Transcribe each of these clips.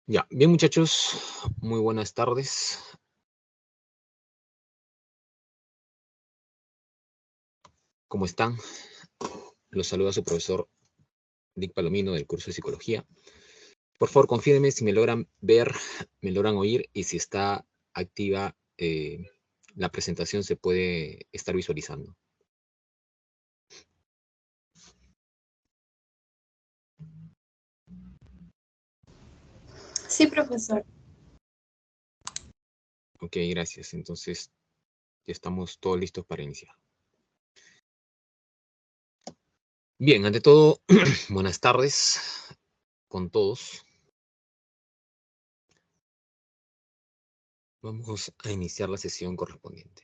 Ya, bien muchachos, muy buenas tardes. ¿Cómo están? Los saluda su profesor Dick Palomino del curso de Psicología. Por favor, confírmenme si me logran ver, me logran oír y si está activa la presentación se puede estar visualizando. Sí, profesor. Ok, gracias. Entonces, ya estamos todos listos para iniciar. Bien, ante todo, buenas tardes con todos. Vamos a iniciar la sesión correspondiente.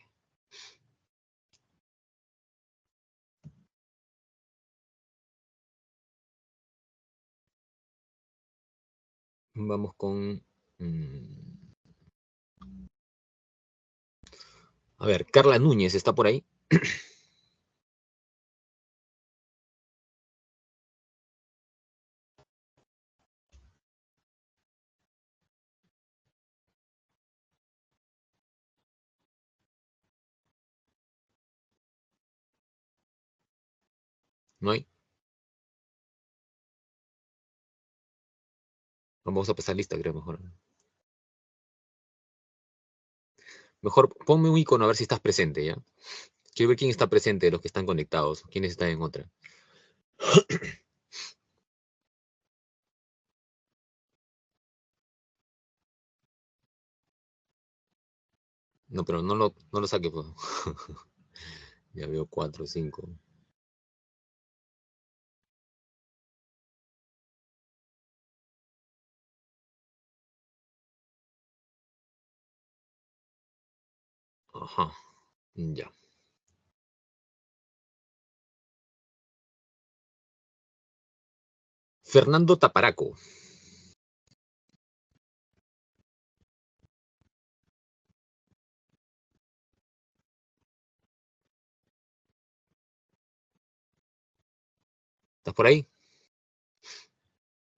Vamos con... a ver, Carla Núñez, ¿está por ahí? ¿No hay? Vamos a pasar lista, creo, mejor. Mejor ponme un icono a ver si estás presente, ¿ya? Quiero ver quién está presente de los que están conectados, quiénes están en otra. No, pero no lo saque, pues. Ya veo 4 o 5. Ajá, ya. Fernando Taparaco. ¿Estás por ahí?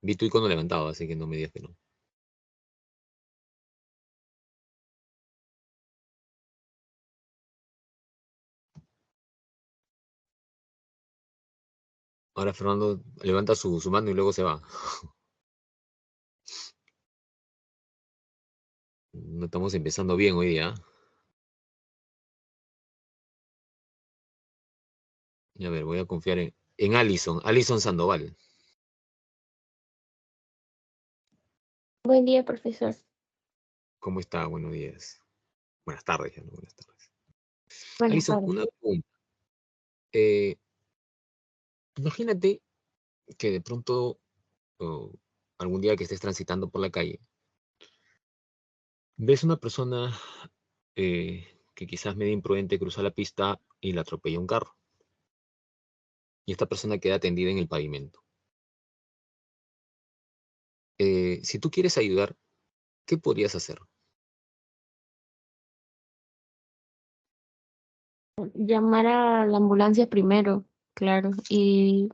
Vi tu icono levantado, así que no me digas que no. Ahora Fernando levanta su mano y luego se va. No estamos empezando bien hoy día. Y a ver, voy a confiar en Alison. Alison Sandoval. Buen día, profesor. ¿Cómo está? Buenos días. Buenas tardes, ya no, buenas tardes. Buenas Alison, tardes. una pregunta. Eh, imagínate que de pronto, o algún día que estés transitando por la calle, ves una persona que quizás medio imprudente cruza la pista y la atropella un carro. Y esta persona queda tendida en el pavimento. Si tú quieres ayudar, ¿qué podrías hacer? Llamar a la ambulancia primero, claro. Y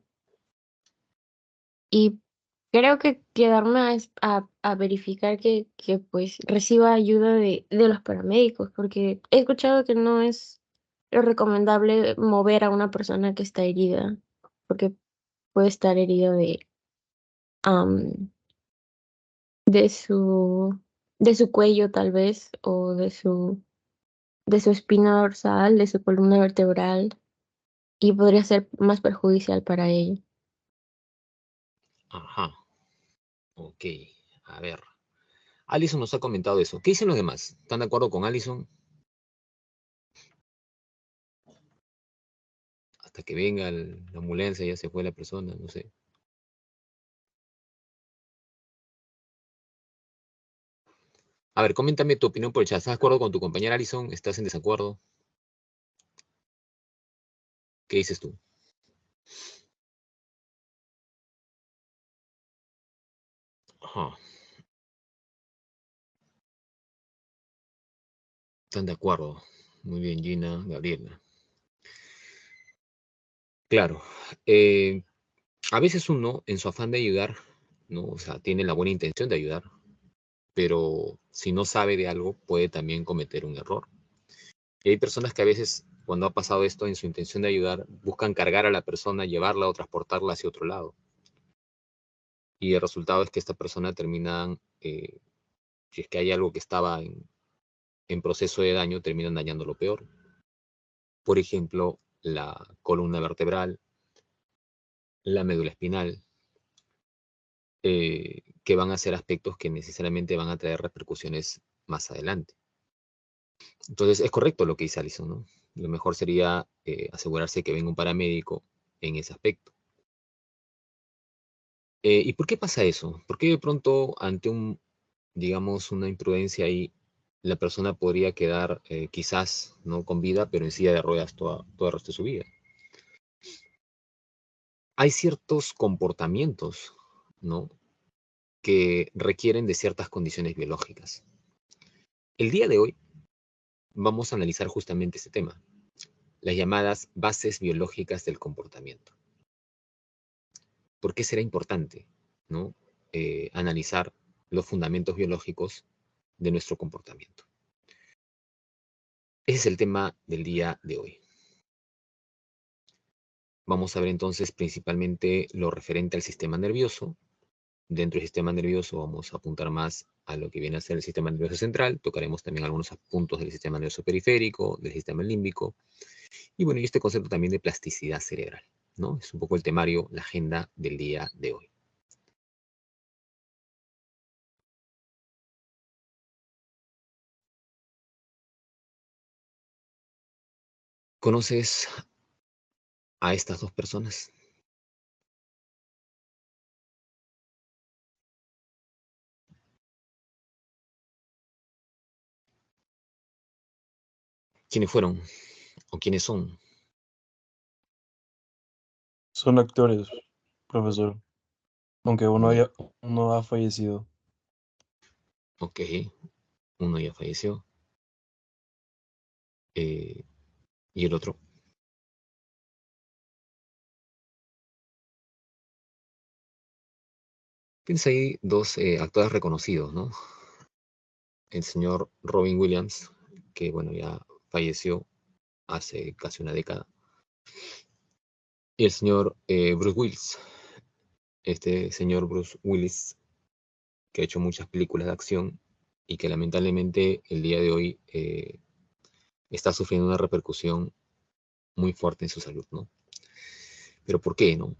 creo que quedarme a verificar que pues reciba ayuda de los paramédicos, porque he escuchado que no es lo recomendable mover a una persona que está herida, porque puede estar herida am, de de su cuello tal vez, o de su espina dorsal, de su columna vertebral, y podría ser más perjudicial para ella. Ajá, ok. A ver. Alison nos ha comentado eso. ¿Qué dicen los demás? ¿Están de acuerdo con Alison? Hasta que venga la ambulancia, ya se fue la persona, no sé. A ver, coméntame tu opinión por el chat. ¿Estás de acuerdo con tu compañera Alison? ¿Estás en desacuerdo? ¿Qué dices tú? Ajá. ¿Están de acuerdo? Muy bien, Gina, Gabriela. Claro. A veces uno, en su afán de ayudar, ¿no? O sea, tiene la buena intención de ayudar, pero si no sabe de algo, puede también cometer un error. Y hay personas que a veces, cuando ha pasado esto, en su intención de ayudar, buscan cargar a la persona, llevarla o transportarla hacia otro lado. Y el resultado es que esta persona termina, si es que hay algo que estaba en proceso de daño, terminan dañando lo peor. Por ejemplo, la columna vertebral, la médula espinal, que van a ser aspectos que necesariamente van a traer repercusiones más adelante. Entonces, es correcto lo que dice Alison, ¿no? Lo mejor sería asegurarse que venga un paramédico en ese aspecto. ¿Y por qué pasa eso? ¿Por qué de pronto ante digamos, una imprudencia ahí, la persona podría quedar quizás no con vida, pero en silla de ruedas todo el resto de su vida? Hay ciertos comportamientos, ¿no? Que requieren de ciertas condiciones biológicas. El día de hoy vamos a analizar justamente este tema, las llamadas bases biológicas del comportamiento. ¿Por qué será importante, ¿no? Analizar los fundamentos biológicos de nuestro comportamiento? Ese es el tema del día de hoy. Vamos a ver entonces principalmente lo referente al sistema nervioso. Dentro del sistema nervioso vamos a apuntar más a lo que viene a ser el sistema nervioso central. Tocaremos también algunos puntos del sistema nervioso periférico, del sistema límbico. Y bueno, y este concepto también de plasticidad cerebral, ¿no? Es un poco el temario, la agenda del día de hoy. ¿Conoces a estas dos personas? ¿Quiénes fueron o quiénes son? Son actores, profesor. Aunque Mm, uno ha fallecido. ok, uno ya falleció. Y el otro. Tienes ahí dos actores reconocidos, ¿no? El señor Robin Williams, que bueno, ya falleció hace casi una década. Y el señor Bruce Willis. Este señor Bruce Willis, que ha hecho muchas películas de acción y que lamentablemente el día de hoy está sufriendo una repercusión muy fuerte en su salud, ¿no? Pero ¿por qué, no?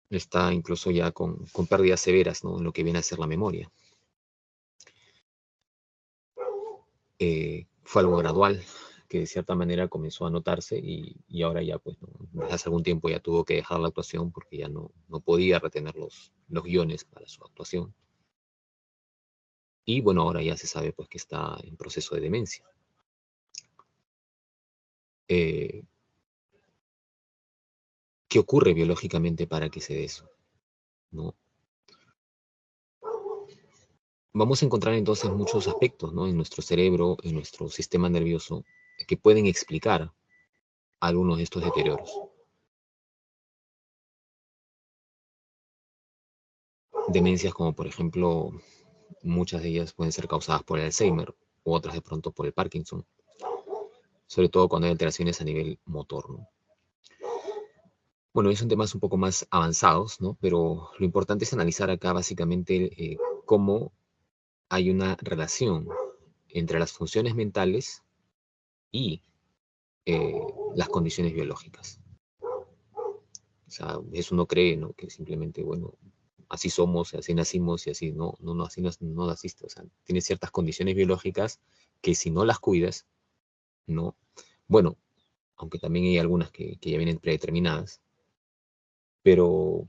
Está incluso ya con pérdidas severas, ¿no? En lo que viene a ser la memoria. Fue algo gradual, que de cierta manera comenzó a notarse y ahora ya, pues, ¿no? Desde hace algún tiempo ya tuvo que dejar la actuación porque ya no podía retener los guiones para su actuación. Y bueno, ahora ya se sabe, pues, que está en proceso de demencia. Eh, ¿Qué ocurre biológicamente para que se dé eso? ¿No? Vamos a encontrar entonces muchos aspectos, ¿no? En nuestro cerebro, en nuestro sistema nervioso, que pueden explicar algunos de estos deterioros. Demencias como por ejemplo, muchas de ellas pueden ser causadas por el Alzheimer u otras de pronto por el Parkinson, sobre todo cuando hay alteraciones a nivel motor, ¿no? Bueno, son temas un poco más avanzados, ¿no? Pero lo importante es analizar acá básicamente cómo hay una relación entre las funciones mentales y las condiciones biológicas. O sea, eso no cree, ¿no? Que simplemente, bueno, así somos, así nacimos y así, no, así no naciste. O sea, tienes ciertas condiciones biológicas que si no las cuidas, no. Bueno, aunque también hay algunas que ya vienen predeterminadas, pero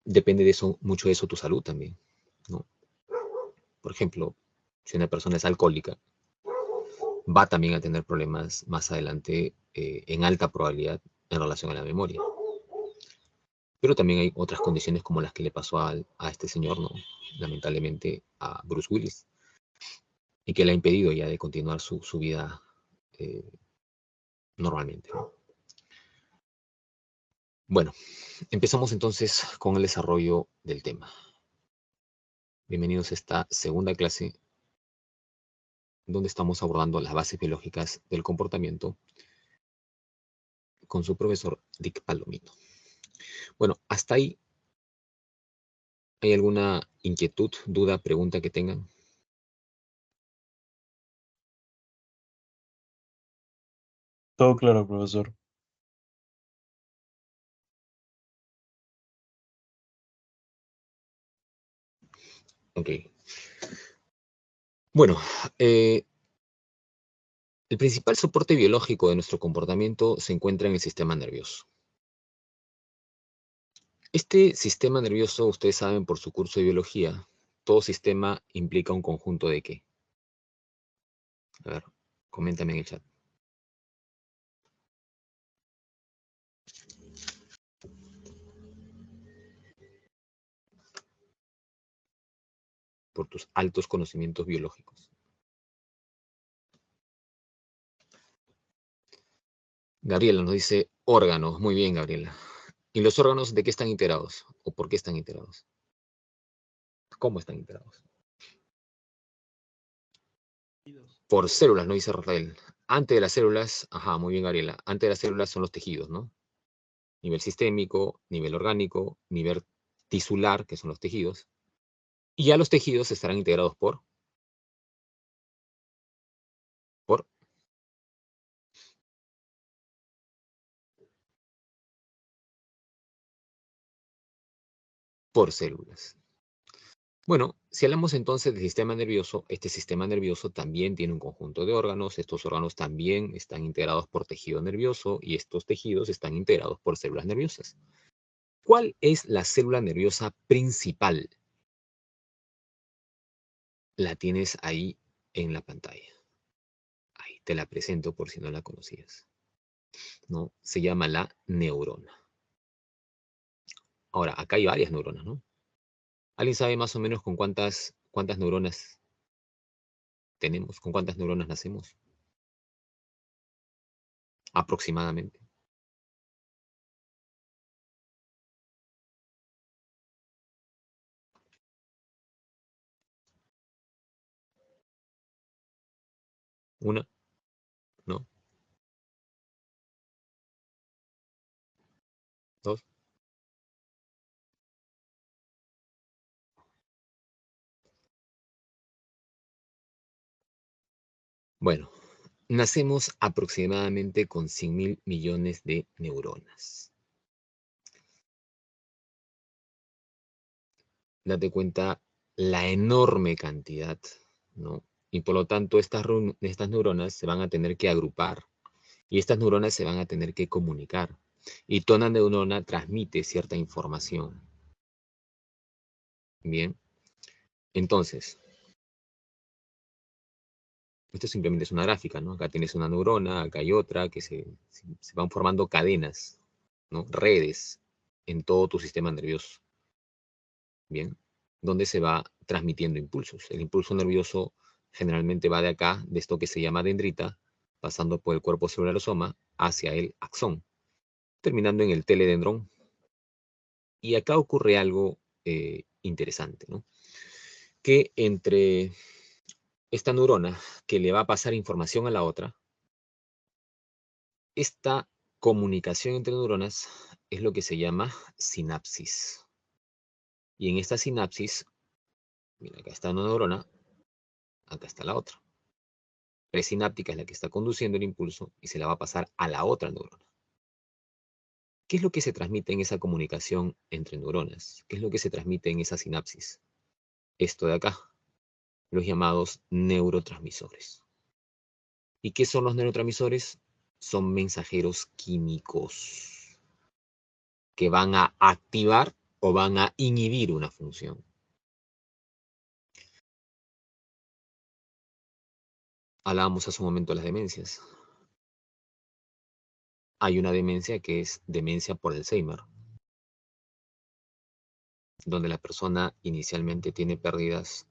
depende de eso, mucho de eso tu salud también, ¿no? Por ejemplo, si una persona es alcohólica, va también a tener problemas más adelante en alta probabilidad en relación a la memoria. Pero también hay otras condiciones como las que le pasó a este señor, ¿no? Lamentablemente a Bruce Willis, y que le ha impedido ya de continuar su vida eh, normalmente, ¿no? Bueno, empezamos entonces con el desarrollo del tema. Bienvenidos a esta segunda clase donde estamos abordando las bases biológicas del comportamiento con su profesor Dick Palomino. Bueno, hasta ahí, ¿hay alguna inquietud, duda, pregunta que tengan? Todo claro, profesor. Ok. Bueno, el principal soporte biológico de nuestro comportamiento se encuentra en el sistema nervioso. Este sistema nervioso, ustedes saben por su curso de biología, todo sistema implica un conjunto de ¿qué? A ver, coméntame en el chat. Por tus altos conocimientos biológicos. Gabriela nos dice órganos. Muy bien, Gabriela. ¿Y los órganos de qué están integrados? ¿O por qué están integrados? ¿Cómo están integrados? Por células, no dice Rafael. Antes de las células, ajá, muy bien, Gabriela. Antes de las células son los tejidos, ¿no? Nivel sistémico, nivel orgánico, nivel tisular, que son los tejidos. Y ya los tejidos estarán integrados por células. Bueno, si hablamos entonces del sistema nervioso, este sistema nervioso también tiene un conjunto de órganos. Estos órganos también están integrados por tejido nervioso y estos tejidos están integrados por células nerviosas. ¿Cuál es la célula nerviosa principal? La tienes ahí en la pantalla. Ahí te la presento por si no la conocías. ¿No? Se llama la neurona. Ahora, acá hay varias neuronas, ¿no? ¿Alguien sabe más o menos con cuántas neuronas tenemos? ¿Con cuántas neuronas nacemos? Aproximadamente. ¿Una? ¿No? ¿Dos? Bueno, nacemos aproximadamente con 100.000 millones de neuronas. Date cuenta la enorme cantidad, ¿no? Y por lo tanto, estas neuronas se van a tener que agrupar y estas neuronas se van a tener que comunicar. Y toda neurona transmite cierta información. Bien, entonces, esto simplemente es una gráfica, ¿no? Acá tienes una neurona, acá hay otra, que se van formando cadenas, ¿no? Redes en todo tu sistema nervioso. Bien, donde se va transmitiendo impulsos. El impulso nervioso generalmente va de acá, de esto que se llama dendrita, pasando por el cuerpo celularosoma hacia el axón, terminando en el teledendrón. Y acá ocurre algo interesante, ¿no? Que entre esta neurona que le va a pasar información a la otra, esta comunicación entre neuronas es lo que se llama sinapsis. Y en esta sinapsis, mira, acá está una neurona, acá está la otra. Presináptica es la que está conduciendo el impulso y se la va a pasar a la otra neurona. ¿Qué es lo que se transmite en esa comunicación entre neuronas? ¿Qué es lo que se transmite en esa sinapsis? Esto de acá, los llamados neurotransmisores. ¿Y qué son los neurotransmisores? Son mensajeros químicos que van a activar o van a inhibir una función. Hablábamos hace un momento de las demencias. Hay una demencia que es demencia por Alzheimer, donde la persona inicialmente tiene pérdidas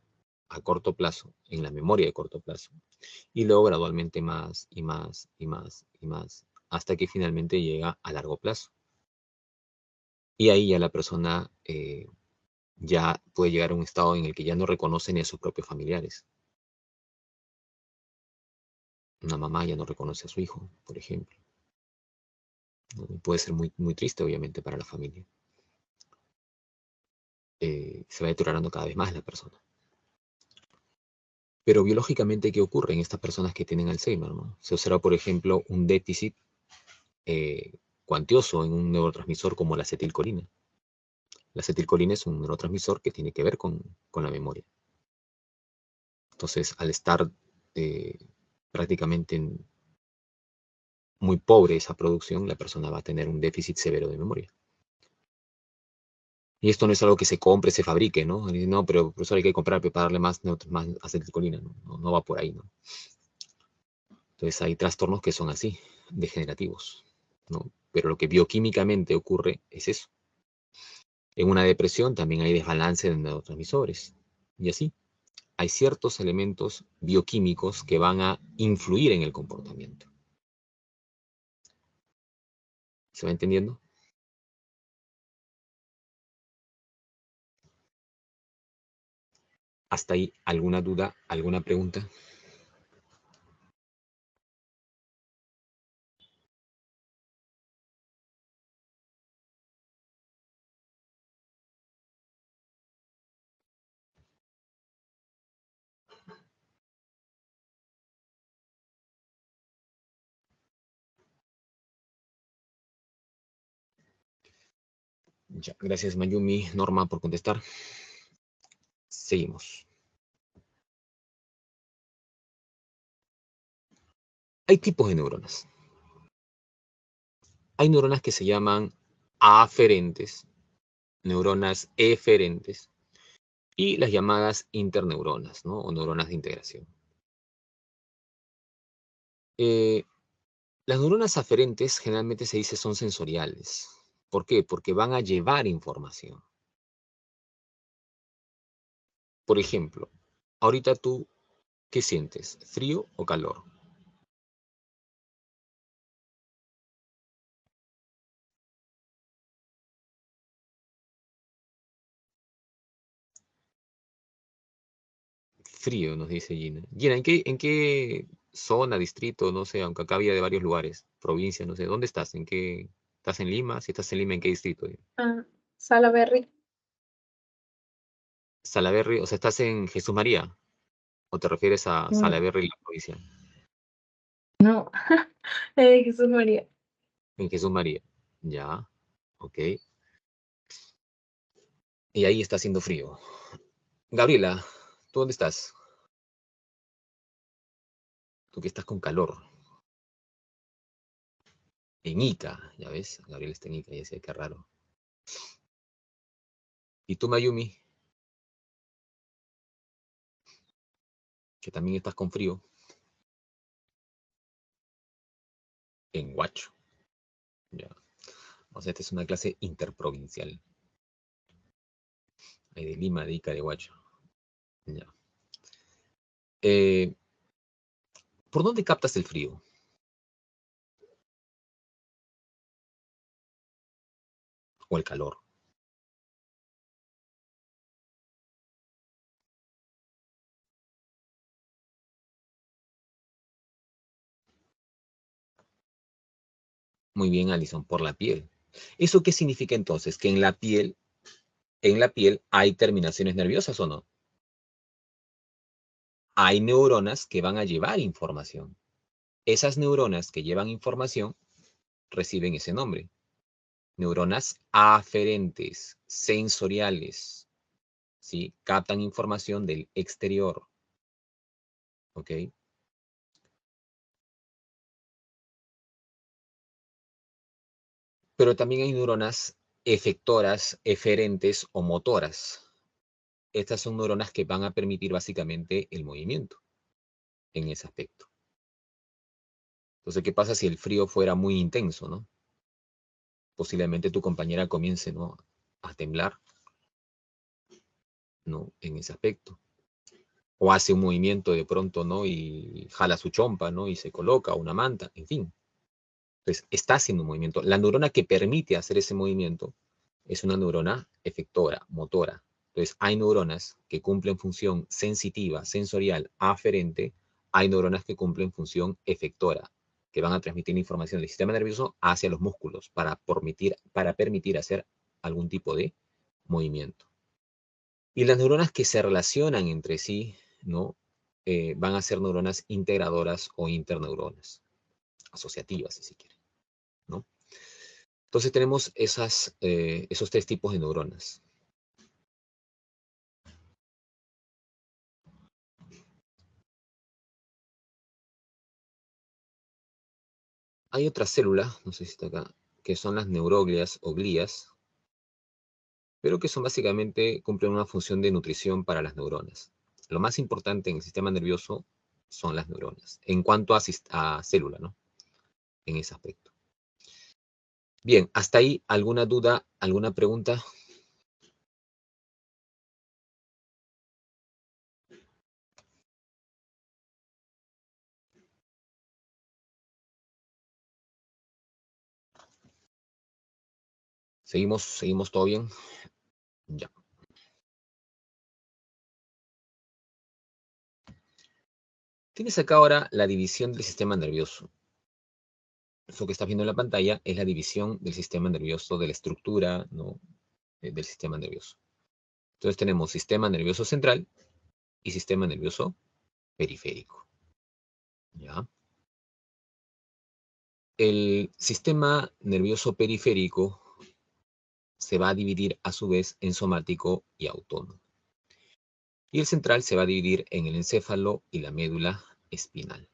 a corto plazo, en la memoria de corto plazo, y luego gradualmente más y más y más y más, hasta que finalmente llega a largo plazo. Y ahí ya la persona ya puede llegar a un estado en el que ya no reconoce ni a sus propios familiares. Una mamá ya no reconoce a su hijo, por ejemplo. ¿No? Puede ser muy, muy triste, obviamente, para la familia. Se va deteriorando cada vez más la persona. Pero biológicamente, ¿qué ocurre en estas personas que tienen Alzheimer? ¿No? Se observa, por ejemplo, un déficit cuantioso en un neurotransmisor como la acetilcolina. La acetilcolina es un neurotransmisor que tiene que ver con la memoria. Entonces, al estar prácticamente muy pobre esa producción, la persona va a tener un déficit severo de memoria. Y esto no es algo que se compre, se fabrique, ¿no? No, pero profesor, hay que comprar para darle más acetilcolina, ¿no? No va por ahí, ¿no? Entonces hay trastornos que son así, degenerativos, ¿no? Pero lo que bioquímicamente ocurre es eso. En una depresión también hay desbalance de neurotransmisores. Y así, hay ciertos elementos bioquímicos que van a influir en el comportamiento. ¿Se va entendiendo? ¿Hasta ahí alguna duda, alguna pregunta? Ya, gracias Mayumi, Norma, por contestar. Seguimos. Hay tipos de neuronas. Hay neuronas que se llaman aferentes, neuronas eferentes, y las llamadas interneuronas, ¿no? O neuronas de integración. Las neuronas aferentes generalmente se dice son sensoriales. ¿Por qué? Porque van a llevar información. Por ejemplo, ahorita tú, ¿qué sientes? ¿Frío o calor? Frío, nos dice Gina. Gina, ¿en qué zona, distrito, no sé, aunque acá había de varios lugares, provincia, no sé, ¿dónde estás? ¿En qué? ¿Estás en Lima? Si estás en Lima, ¿en qué distrito? Salaberry. Salaberry, o sea, ¿estás en Jesús María? ¿O te refieres a Salaberry, la provincia? No, de Jesús María. En Jesús María. Ya, ok. Y ahí está haciendo frío. Gabriela, ¿tú dónde estás? Tú que estás con calor. En Ica, ya ves. Gabriela está en Ica, ya decía, qué raro. ¿Y tú, Mayumi? Que también estás con frío. En Huacho. Ya. O sea, esta es una clase interprovincial. Hay de Lima, de Ica, de Huacho. Ya. ¿Por dónde captas el frío? ¿O el calor? Muy bien, Alison, por la piel. ¿Eso qué significa entonces? Que en la piel hay terminaciones nerviosas o no. Hay neuronas que van a llevar información. Esas neuronas que llevan información reciben ese nombre. Neuronas aferentes, sensoriales, ¿sí? Captan información del exterior, ¿ok? Pero también hay neuronas efectoras, eferentes o motoras. Estas son neuronas que van a permitir básicamente el movimiento en ese aspecto. Entonces, ¿qué pasa si el frío fuera muy intenso, no? Posiblemente tu compañera comience, ¿no?, a temblar, ¿no? En ese aspecto. O hace un movimiento de pronto, ¿no? Y jala su chompa, ¿no? Y se coloca una manta, en fin. Entonces, está haciendo un movimiento. La neurona que permite hacer ese movimiento es una neurona efectora, motora. Entonces, hay neuronas que cumplen función sensitiva, sensorial, aferente. Hay neuronas que cumplen función efectora, que van a transmitir información del sistema nervioso hacia los músculos para permitir hacer algún tipo de movimiento. Y las neuronas que se relacionan entre sí, ¿no? Van a ser neuronas integradoras o interneuronas, asociativas, si se quiere, ¿no? Entonces tenemos esos 3 tipos de neuronas. Hay otra célula, no sé si está acá, que son las neuroglias o glías, pero que son básicamente, cumplen una función de nutrición para las neuronas. Lo más importante en el sistema nervioso son las neuronas, en cuanto a célula, ¿no? En ese aspecto. Bien, hasta ahí, ¿alguna duda, alguna pregunta? ¿Seguimos todo bien? Ya. Tienes acá ahora la división del sistema nervioso. Eso que estás viendo en la pantalla es la división del sistema nervioso, de la estructura, ¿no? Del sistema nervioso. Entonces tenemos sistema nervioso central y sistema nervioso periférico. ¿Ya? El sistema nervioso periférico se va a dividir a su vez en somático y autónomo. Y el central se va a dividir en el encéfalo y la médula espinal.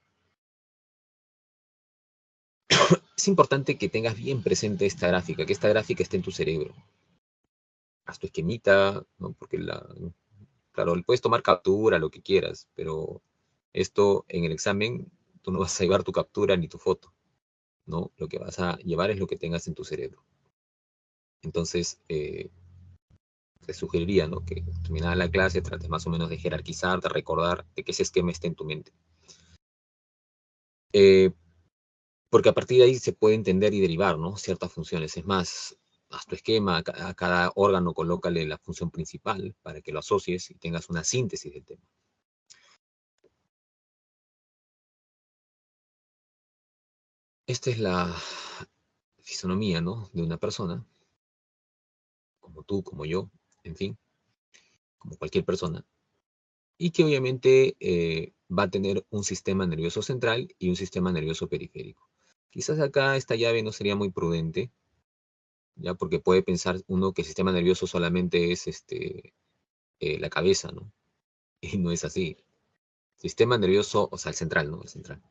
Es importante que tengas bien presente esta gráfica, que esta gráfica esté en tu cerebro. Haz tu esquemita, ¿no? Porque claro, le puedes tomar captura, lo que quieras, pero esto en el examen, tú no vas a llevar tu captura ni tu foto, ¿no? Lo que vas a llevar es lo que tengas en tu cerebro. Entonces, te sugeriría, ¿no? Que terminada la clase trates más o menos de jerarquizar, de recordar, de que ese esquema esté en tu mente. Porque a partir de ahí se puede entender y derivar, ¿no? Ciertas funciones. Es más, haz tu esquema, a cada órgano colócale la función principal para que lo asocies y tengas una síntesis del tema. Esta es la fisonomía, ¿no? De una persona, como tú, como yo, en fin, como cualquier persona, y que obviamente va a tener un sistema nervioso central y un sistema nervioso periférico. Quizás acá esta llave no sería muy prudente, ya porque puede pensar uno que el sistema nervioso solamente es la cabeza, ¿no? Y no es así. Sistema nervioso, o sea, el central, ¿no? El central.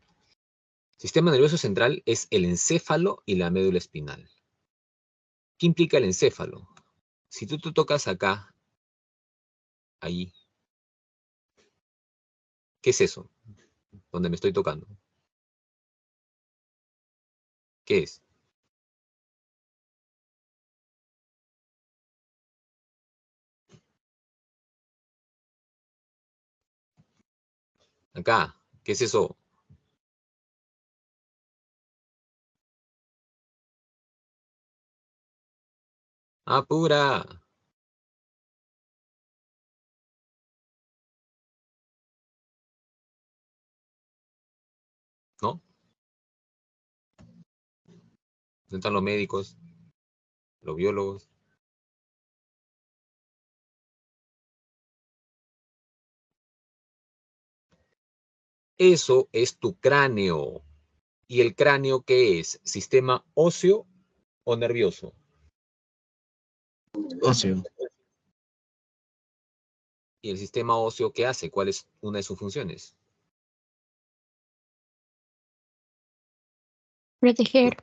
Sistema nervioso central es el encéfalo y la médula espinal. ¿Qué implica el encéfalo? Si tú te tocas acá, ahí, ¿qué es eso? Donde me estoy tocando. ¿Qué es? Acá, ¿qué es eso? Ah, pura. ¿No? ¿Dónde están los médicos, los biólogos? Eso es tu cráneo. ¿Y el cráneo qué es? ¿Sistema óseo o nervioso? Óseo. ¿Y el sistema óseo qué hace? ¿Cuál es una de sus funciones? Proteger.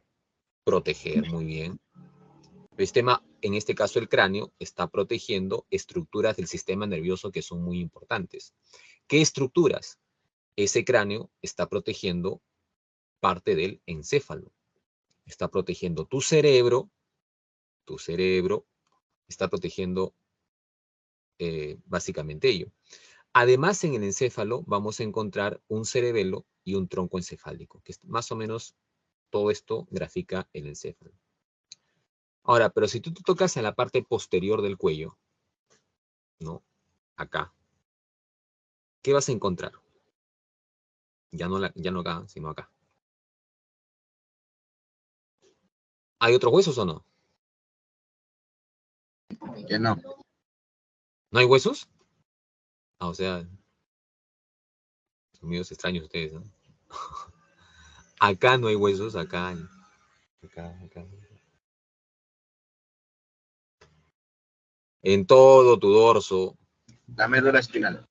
Proteger, muy bien. El sistema, en este caso el cráneo, está protegiendo estructuras del sistema nervioso que son muy importantes. ¿Qué estructuras? Ese cráneo está protegiendo parte del encéfalo. Está protegiendo tu cerebro está protegiendo básicamente ello. Además, en el encéfalo vamos a encontrar un cerebelo y un tronco encefálico, que es más o menos todo esto grafica el encéfalo. Ahora, pero si tú te tocas en la parte posterior del cuello, ¿no? Acá. ¿Qué vas a encontrar? Ya no acá, sino acá. ¿Hay otros huesos o no? Que no. ¿No hay huesos? Ah, o sea, son medios extraños ustedes, ¿no? Acá no hay huesos, acá hay. Acá. En todo tu dorso. La médula espinal.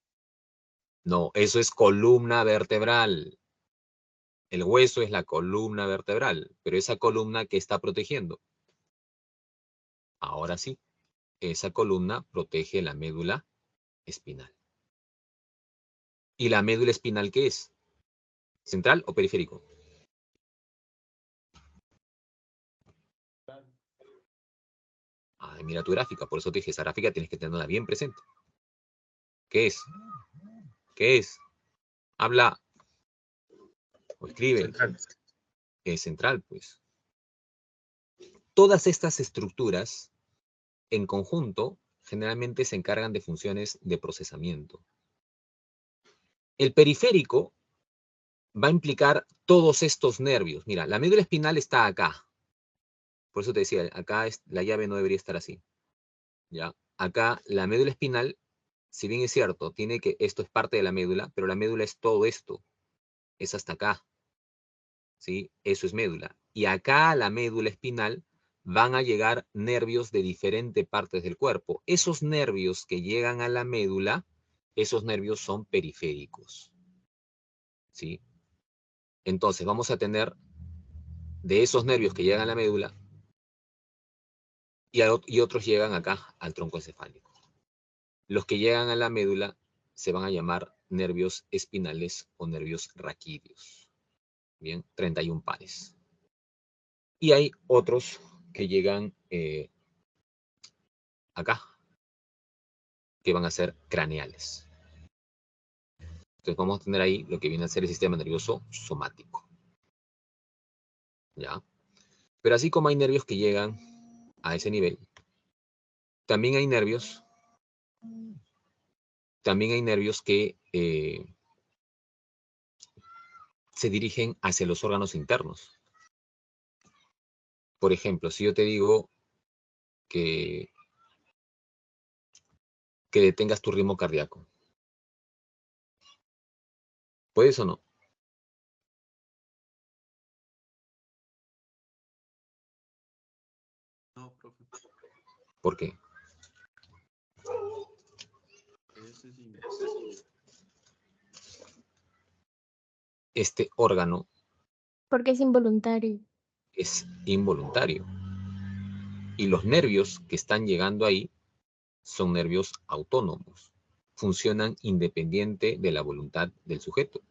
No, eso es columna vertebral. El hueso es la columna vertebral, pero esa columna que está protegiendo. Ahora sí, esa columna protege la médula espinal. ¿Y la médula espinal qué es? ¿Central o periférico? Ay, mira tu gráfica, por eso te dije, esa gráfica tienes que tenerla bien presente. ¿Qué es? ¿Qué es? Habla o escribe. Central. Es central, pues. Todas estas estructuras, en conjunto, generalmente se encargan de funciones de procesamiento. El periférico va a implicar todos estos nervios. Mira, la médula espinal está acá. Por eso te decía, acá la llave no debería estar así. ¿Ya? Acá la médula espinal, si bien es cierto, tiene que, esto es parte de la médula, pero la médula es todo esto. Es hasta acá. ¿Sí? Eso es médula. Y acá a la médula espinal van a llegar nervios de diferentes partes del cuerpo. Esos nervios que llegan a la médula, esos nervios son periféricos. ¿Sí? Entonces vamos a tener de esos nervios que llegan a la médula y otros llegan acá al tronco encefálico. Los que llegan a la médula se van a llamar nervios espinales o nervios raquídeos. Bien, 31 pares. Y hay otros que llegan acá, que van a ser craneales. Entonces vamos a tener ahí lo que viene a ser el sistema nervioso somático. ¿Ya? Pero así como hay nervios que llegan a ese nivel, también hay nervios que se dirigen hacia los órganos internos. Por ejemplo, si yo te digo que detengas tu ritmo cardíaco, ¿puedes o no? No, profe. ¿Por qué? Ese sí. Este órgano Porque es involuntario. es involuntario. Y los nervios que están llegando ahí son nervios autónomos. Funcionan independiente de la voluntad del sujeto.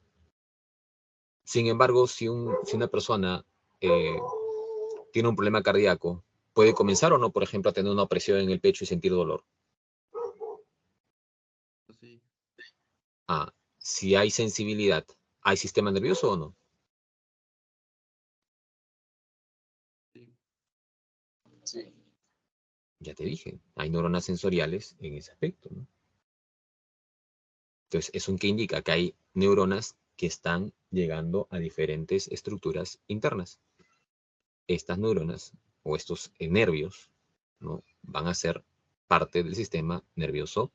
Sin embargo, si una persona tiene un problema cardíaco, puede comenzar o no, por ejemplo, a tener una opresión en el pecho y sentir dolor. Sí. Ah, si hay sensibilidad, ¿hay sistema nervioso o no? Sí. Sí. Ya te dije, hay neuronas sensoriales en ese aspecto, ¿no? Entonces, ¿eso qué indica? Que hay neuronas que están llegando a diferentes estructuras internas. Estas neuronas o estos nervios, ¿no? Van a ser parte del sistema nervioso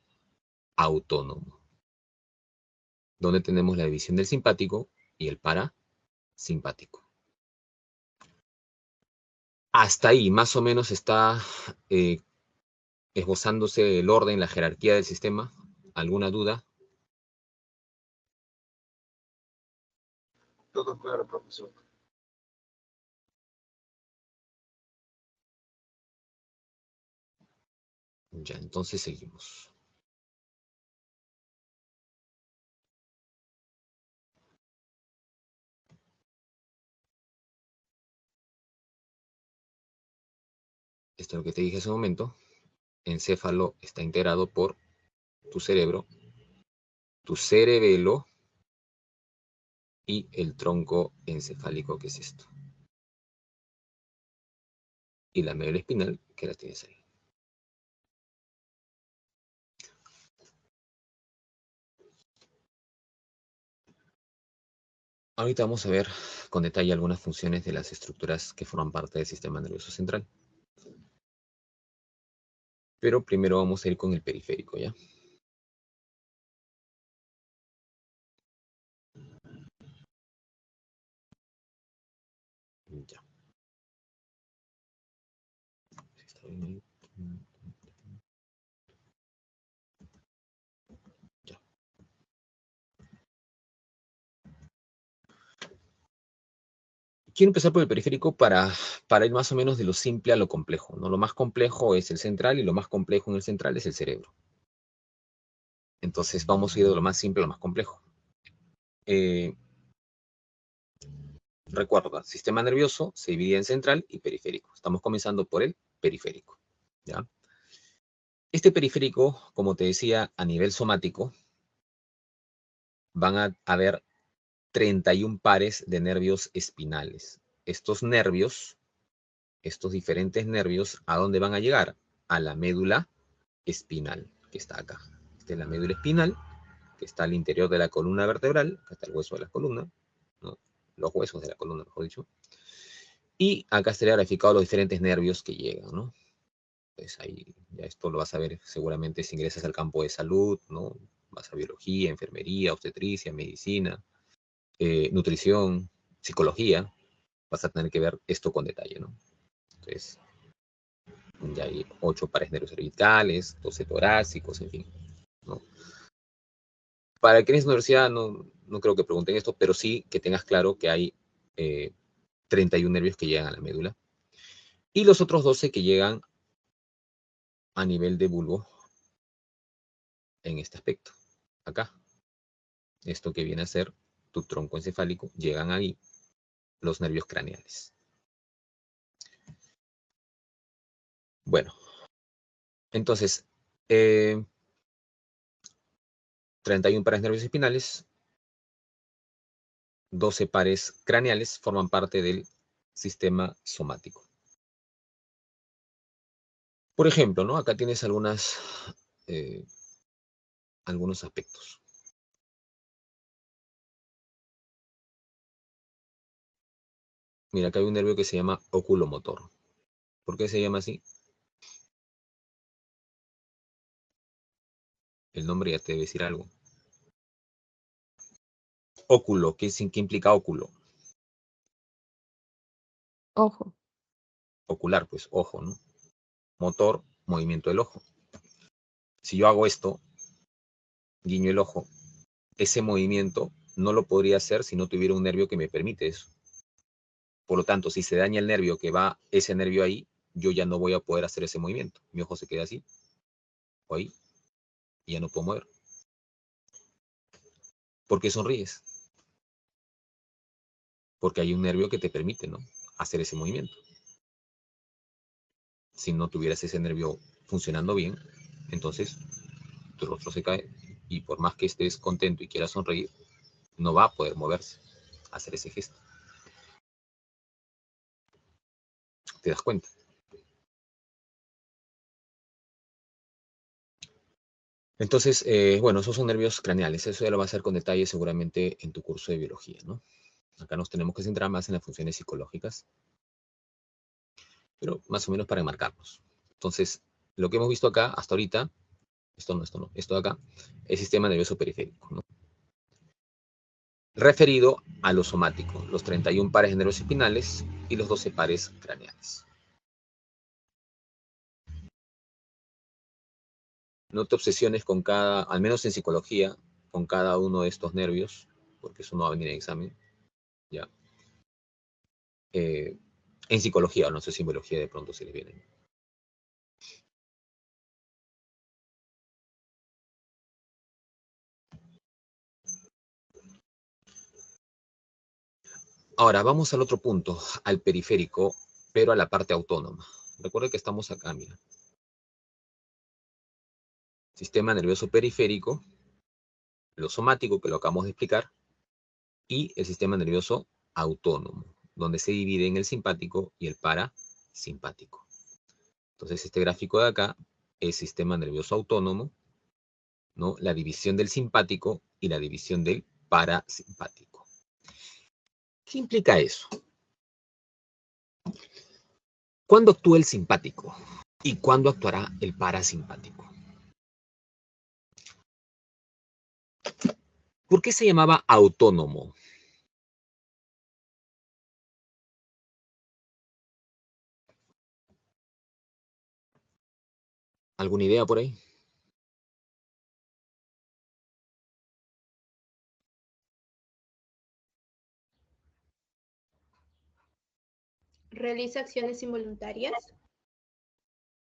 autónomo, donde tenemos la división del simpático y el parasimpático. Hasta ahí más o menos está esbozándose el orden, la jerarquía del sistema. ¿Alguna duda? Todo claro, profesor. Ya, entonces seguimos. Esto es lo que te dije hace un momento. Encéfalo está integrado por tu cerebro, tu cerebelo y el tronco encefálico, que es esto. Y la médula espinal, que la tienes ahí. Ahorita vamos a ver con detalle algunas funciones de las estructuras que forman parte del sistema nervioso central. Pero primero vamos a ir con el periférico, ¿ya? Ya. ¿Está bien ahí? Ya. Quiero empezar por el periférico para ir más o menos de lo simple a lo complejo, ¿no? Lo más complejo es el central y lo más complejo en el central es el cerebro. Entonces vamos a ir de lo más simple a lo más complejo. Recuerda, sistema nervioso se divide en central y periférico. Estamos comenzando por el periférico, ¿ya? Este periférico, como te decía, a nivel somático, van a haber 31 pares de nervios espinales. Estos nervios, estos diferentes nervios, ¿a dónde van a llegar? A la médula espinal, que está acá. Esta es la médula espinal, que está al interior de la columna vertebral. Acá está el hueso de la columna, ¿no? Los huesos de la columna, mejor dicho. Y acá estaría graficado los diferentes nervios que llegan, ¿no? Pues ahí, ya esto lo vas a ver seguramente si ingresas al campo de salud, ¿no? Vas a biología, enfermería, obstetricia, medicina, nutrición, psicología, vas a tener que ver esto con detalle, ¿no? Entonces, ya hay 8 pares nervios cervicales, 12 torácicos, en fin, ¿no? Para quienes en la universidad no creo que pregunten esto, pero sí que tengas claro que hay 31 nervios que llegan a la médula y los otros 12 que llegan a nivel de bulbo en este aspecto, acá. Esto que viene a ser tu tronco encefálico, llegan ahí los nervios craneales. Bueno, entonces, 31 pares nervios espinales, 12 pares craneales forman parte del sistema somático. Por ejemplo, ¿no? Acá tienes algunos aspectos. Mira, acá hay un nervio que se llama oculomotor. ¿Por qué se llama así? El nombre ya te debe decir algo. Óculo, ¿qué implica óculo? Ojo. Ocular, pues ojo, ¿no? Motor, movimiento del ojo. Si yo hago esto, guiño el ojo, ese movimiento no lo podría hacer si no tuviera un nervio que me permite eso. Por lo tanto, si se daña el nervio que va ese nervio ahí, yo ya no voy a poder hacer ese movimiento. Mi ojo se queda así, o ahí, y ya no puedo mover. ¿Por qué sonríes? Porque hay un nervio que te permite, ¿no?, hacer ese movimiento. Si no tuvieras ese nervio funcionando bien, entonces tu rostro se cae y por más que estés contento y quieras sonreír, no va a poder moverse, hacer ese gesto. ¿Te das cuenta? Entonces, bueno, esos son nervios craneales. Eso ya lo vas a hacer con detalle seguramente en tu curso de biología, ¿no? Acá nos tenemos que centrar más en las funciones psicológicas, pero más o menos para enmarcarnos. Entonces, lo que hemos visto acá hasta ahorita, esto de acá, es sistema nervioso periférico, ¿no? Referido a lo somático, los 31 pares de nervios espinales y los 12 pares craneales. No te obsesiones con cada, al menos en psicología, con cada uno de estos nervios, porque eso no va a venir en examen, ¿ya? En psicología, o no sé si en biología de pronto se les viene. Ahora, vamos al otro punto, al periférico, pero a la parte autónoma. Recuerda que estamos acá, mira. Sistema nervioso periférico, lo somático, que lo acabamos de explicar, y el sistema nervioso autónomo, donde se divide en el simpático y el parasimpático. Entonces, este gráfico de acá es sistema nervioso autónomo, ¿no?, la división del simpático y la división del parasimpático. ¿Qué implica eso? ¿Cuándo actúa el simpático? ¿Y cuándo actuará el parasimpático? ¿Por qué se llamaba autónomo? ¿Alguna idea por ahí? Realiza acciones involuntarias.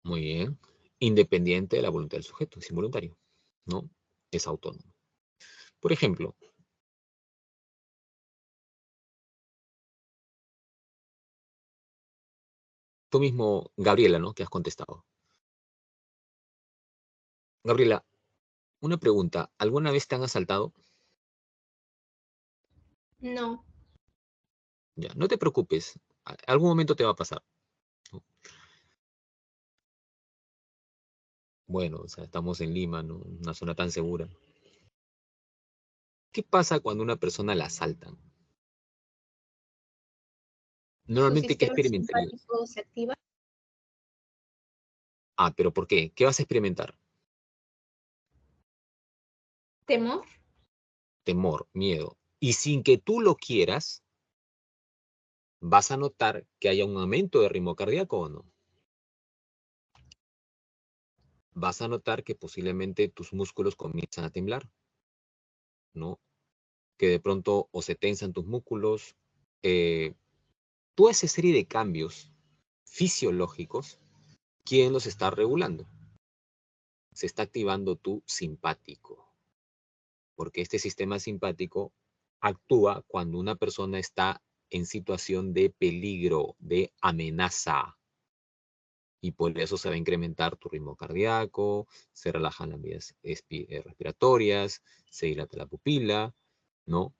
Muy bien. Independiente de la voluntad del sujeto, es involuntario, ¿no? Es autónomo. Por ejemplo, tú mismo, Gabriela, ¿no? Que has contestado. Gabriela, una pregunta. ¿Alguna vez te han asaltado? No. Ya, no te preocupes. Algún momento te va a pasar, ¿no? Bueno, o sea, estamos en Lima, ¿no? Una zona tan segura. ¿Qué pasa cuando una persona la asaltan? Su Normalmente, ¿qué sistema experimentaría? simpático se activa. Ah, pero ¿por qué? ¿Qué vas a experimentar? Temor. Temor, miedo. Y sin que tú lo quieras, vas a notar que haya un aumento de ritmo cardíaco o no. Vas a notar que posiblemente tus músculos comienzan a temblar, ¿no? Que de pronto o se tensan tus músculos. Toda esa serie de cambios fisiológicos, ¿quién los está regulando? Se está activando tu simpático, porque este sistema simpático actúa cuando una persona está en situación de peligro, de amenaza, y por eso se va a incrementar tu ritmo cardíaco, se relajan las vías respiratorias, se dilata la pupila, ¿no?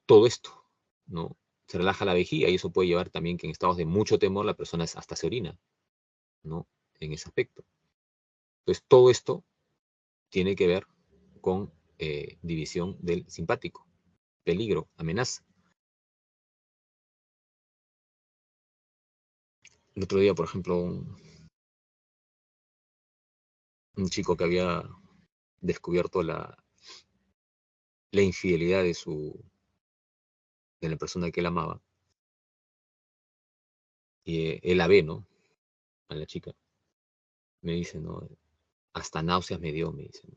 Todo esto, ¿no? Se relaja la vejiga y eso puede llevar también que en estados de mucho temor la persona hasta se orina, ¿no? En ese aspecto. Entonces, todo esto tiene que ver con división del simpático, peligro, amenaza. El otro día, por ejemplo, un chico que había descubierto la infidelidad de la persona que él amaba, y él la ve, ¿no? A la chica. Me dice, ¿no? Hasta náuseas me dio, me dice, ¿no?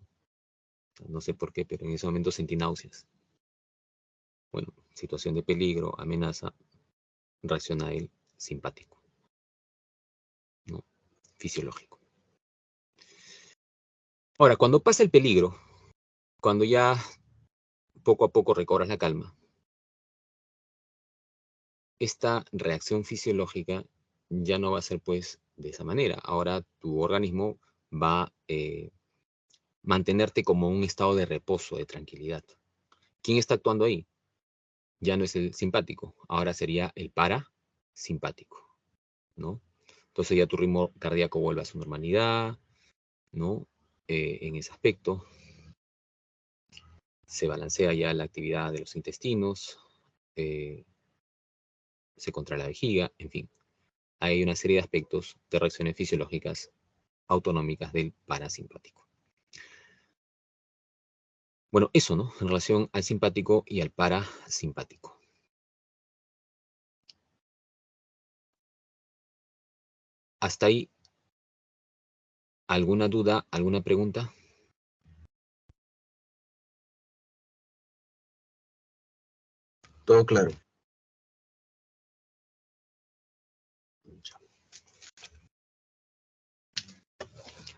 No sé por qué, pero en ese momento sentí náuseas. Bueno, situación de peligro, amenaza, reacciona él simpático, ¿no? Fisiológico. Ahora, cuando pasa el peligro, cuando ya poco a poco recobras la calma, esta reacción fisiológica ya no va a ser pues de esa manera. Ahora tu organismo va a mantenerte como un estado de reposo, de tranquilidad. ¿Quién está actuando ahí? Ya no es el simpático, ahora sería el parasimpático, ¿no? Entonces ya tu ritmo cardíaco vuelve a su normalidad, ¿no? En ese aspecto se balancea ya la actividad de los intestinos, eh, se contrae la vejiga, en fin. Hay una serie de aspectos de reacciones fisiológicas autonómicas del parasimpático. Bueno, eso, ¿no? En relación al simpático y al parasimpático. Hasta ahí, ¿alguna duda, alguna pregunta? Todo claro.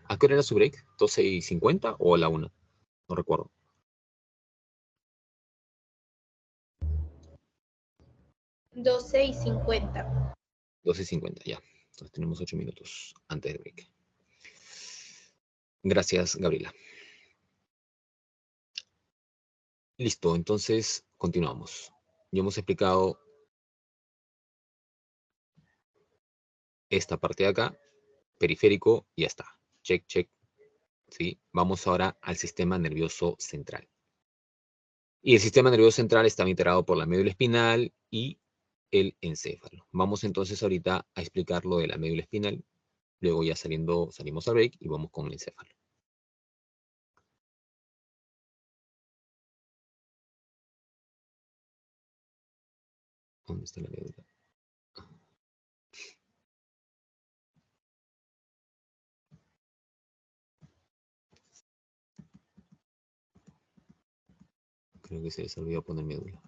¿A qué hora era su break? ¿12:50 o a la 1? No recuerdo. 12:50. 12:50, ya. Entonces tenemos 8 minutos antes del break. Gracias, Gabriela. Listo, entonces continuamos. Ya hemos explicado esta parte de acá, periférico, y ya está. Check, check. ¿Sí? Vamos ahora al sistema nervioso central. Y el sistema nervioso central está integrado por la médula espinal y el encéfalo. Vamos entonces ahorita a explicar lo de la médula espinal. Luego ya salimos al break y vamos con el encéfalo. ¿Dónde está la médula? Creo que se les olvidó poner médula.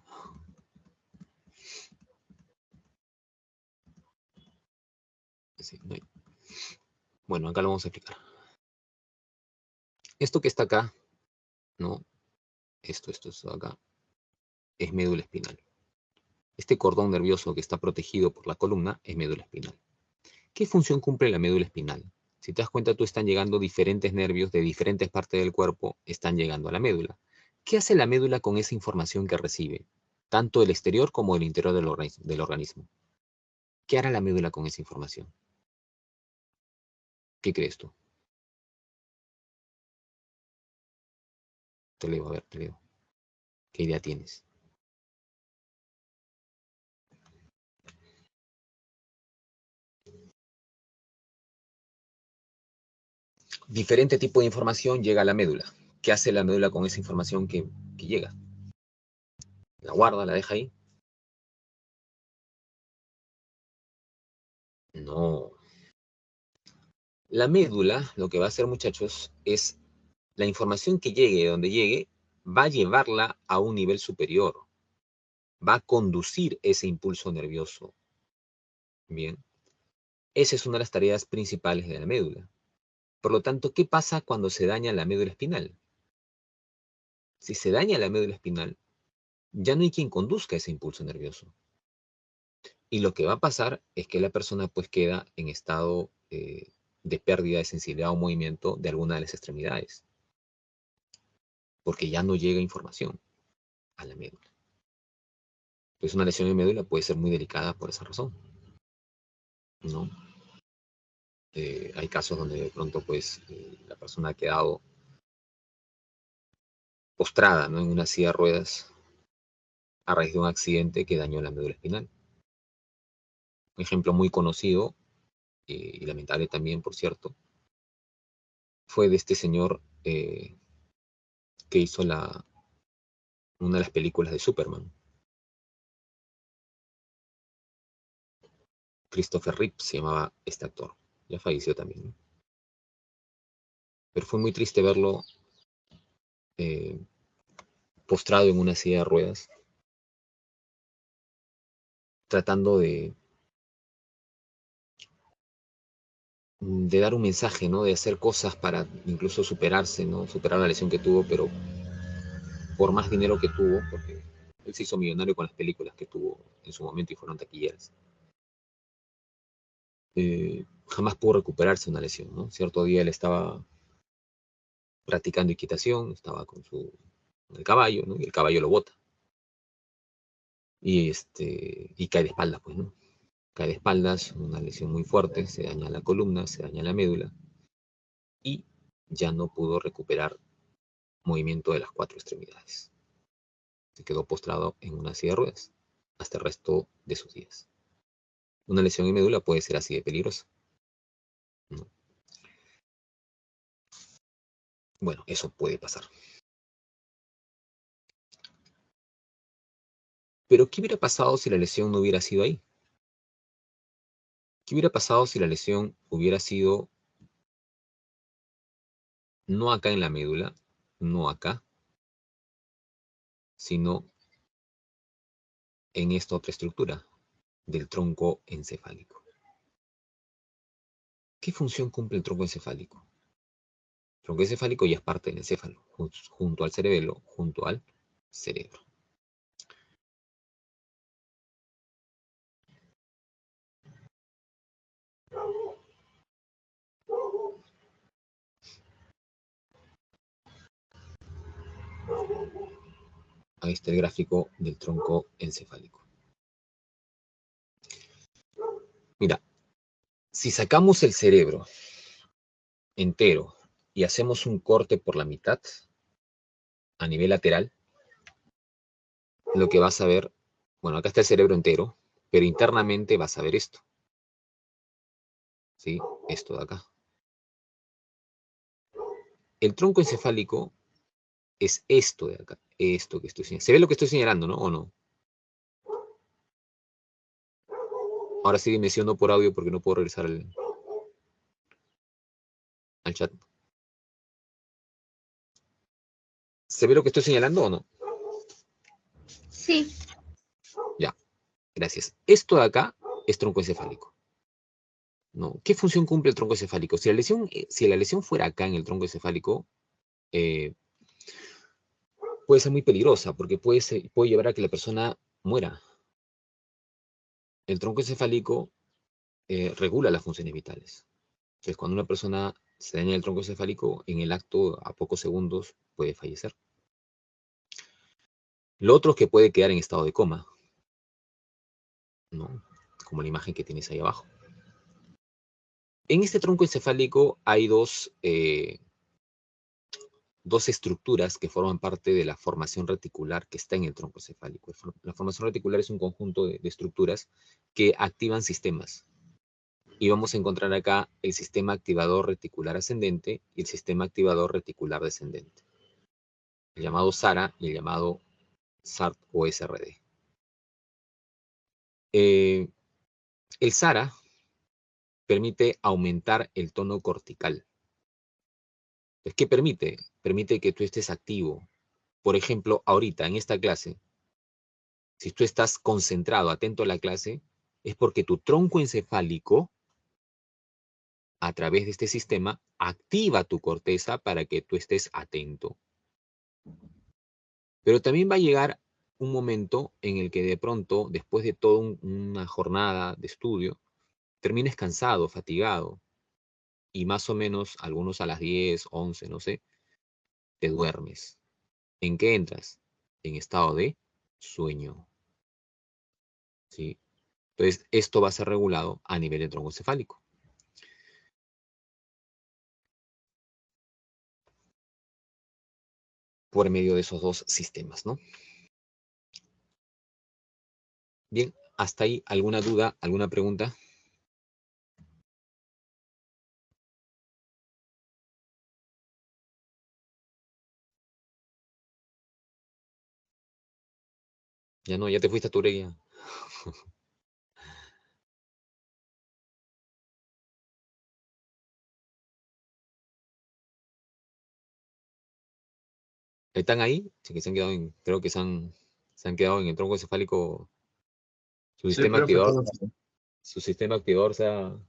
Sí, no hay. Bueno, acá lo vamos a explicar. Esto que está acá, ¿no? Esto acá, es médula espinal. Este cordón nervioso que está protegido por la columna es médula espinal. ¿Qué función cumple la médula espinal? Si te das cuenta, tú están llegando diferentes nervios de diferentes partes del cuerpo, están llegando a la médula. ¿Qué hace la médula con esa información que recibe? Tanto el exterior como el interior del organismo. ¿Qué hará la médula con esa información? ¿Qué crees tú? Te leo, a ver, te leo. ¿Qué idea tienes? Diferente tipo de información llega a la médula. ¿Qué hace la médula con esa información que llega? ¿La guarda, la deja ahí? No. La médula, lo que va a hacer, muchachos, es la información que llegue de donde llegue, va a llevarla a un nivel superior. Va a conducir ese impulso nervioso. Bien. Esa es una de las tareas principales de la médula. Por lo tanto, ¿qué pasa cuando se daña la médula espinal? Si se daña la médula espinal, ya no hay quien conduzca ese impulso nervioso. Y lo que va a pasar es que la persona pues queda en estado de pérdida de sensibilidad o movimiento de alguna de las extremidades. Porque ya no llega información a la médula. Pues una lesión en médula puede ser muy delicada por esa razón, ¿no? Hay casos donde de pronto pues la persona ha quedado postrada, ¿no? En una silla de ruedas a raíz de un accidente que dañó la médula espinal. Un ejemplo muy conocido y lamentable también, por cierto, fue de este señor que hizo una de las películas de Superman. Christopher Reeve se llamaba este actor. Ya falleció también, ¿no? Pero fue muy triste verlo postrado en una silla de ruedas, tratando de dar un mensaje, ¿no? De hacer cosas para incluso superarse, ¿no? Superar la lesión que tuvo, pero por más dinero que tuvo, porque él se hizo millonario con las películas que tuvo en su momento y fueron taquilleras. Jamás pudo recuperarse una lesión, ¿no? Cierto día él estaba practicando equitación, estaba con el caballo, ¿no? Y el caballo lo bota. Y cae de espaldas, pues, ¿no? Cae de espaldas, una lesión muy fuerte, se daña la columna, se daña la médula y ya no pudo recuperar movimiento de las 4 extremidades. Se quedó postrado en una silla de ruedas hasta el resto de sus días. Una lesión en médula puede ser así de peligrosa, ¿no? Bueno, eso puede pasar. Pero, ¿qué hubiera pasado si la lesión no hubiera sido ahí? ¿Qué hubiera pasado si la lesión hubiera sido no acá en la médula, no acá, sino en esta otra estructura del tronco encefálico? ¿Qué función cumple el tronco encefálico? El tronco encefálico ya es parte del encéfalo, junto al cerebelo, junto al cerebro. Ahí está el gráfico del tronco encefálico. Mira, si sacamos el cerebro entero y hacemos un corte por la mitad, a nivel lateral, lo que vas a ver, bueno, acá está el cerebro entero, pero internamente vas a ver esto. ¿Sí? Esto de acá. El tronco encefálico es esto de acá, esto que estoy señalando. ¿Se ve lo que estoy señalando, no? ¿O no? Ahora sí menciono por audio porque no puedo regresar al chat. ¿Se ve lo que estoy señalando o no? Sí. Ya, gracias. Esto de acá es tronco encefálico. ¿No? ¿Qué función cumple el tronco encefálico? Si la lesión fuera acá en el tronco encefálico, puede ser muy peligrosa porque puede llevar a que la persona muera. El tronco encefálico regula las funciones vitales. Entonces, cuando una persona se daña el tronco encefálico, en el acto, a pocos segundos, puede fallecer. Lo otro es que puede quedar en estado de coma, ¿no? Como la imagen que tienes ahí abajo. En este tronco encefálico hay dos estructuras que forman parte de la formación reticular que está en el tronco encefálico. La formación reticular es un conjunto de estructuras que activan sistemas. Y vamos a encontrar acá el sistema activador reticular ascendente y el sistema activador reticular descendente. El llamado SARA y el llamado SART o SRD. El SARA permite aumentar el tono cortical. Entonces, ¿qué permite? Permite que tú estés activo. Por ejemplo, ahorita en esta clase, si tú estás concentrado, atento a la clase, es porque tu tronco encefálico, a través de este sistema, activa tu corteza para que tú estés atento. Pero también va a llegar un momento en el que de pronto, después de toda una jornada de estudio, termines cansado, fatigado, y más o menos, algunos a las 10, 11, no sé, te duermes. ¿En qué entras? En estado de sueño. ¿Sí? Entonces, esto va a ser regulado a nivel de tronco encefálico. Por medio de esos dos sistemas, ¿no? Bien, hasta ahí, ¿alguna duda, alguna pregunta? Ya no, ya te fuiste a tu break. ¿Están ahí? Sí, que se han quedado creo que se han quedado en el tronco encefálico. Su Sí, sistema profe, activador, todo bien. su sistema activador, o sea,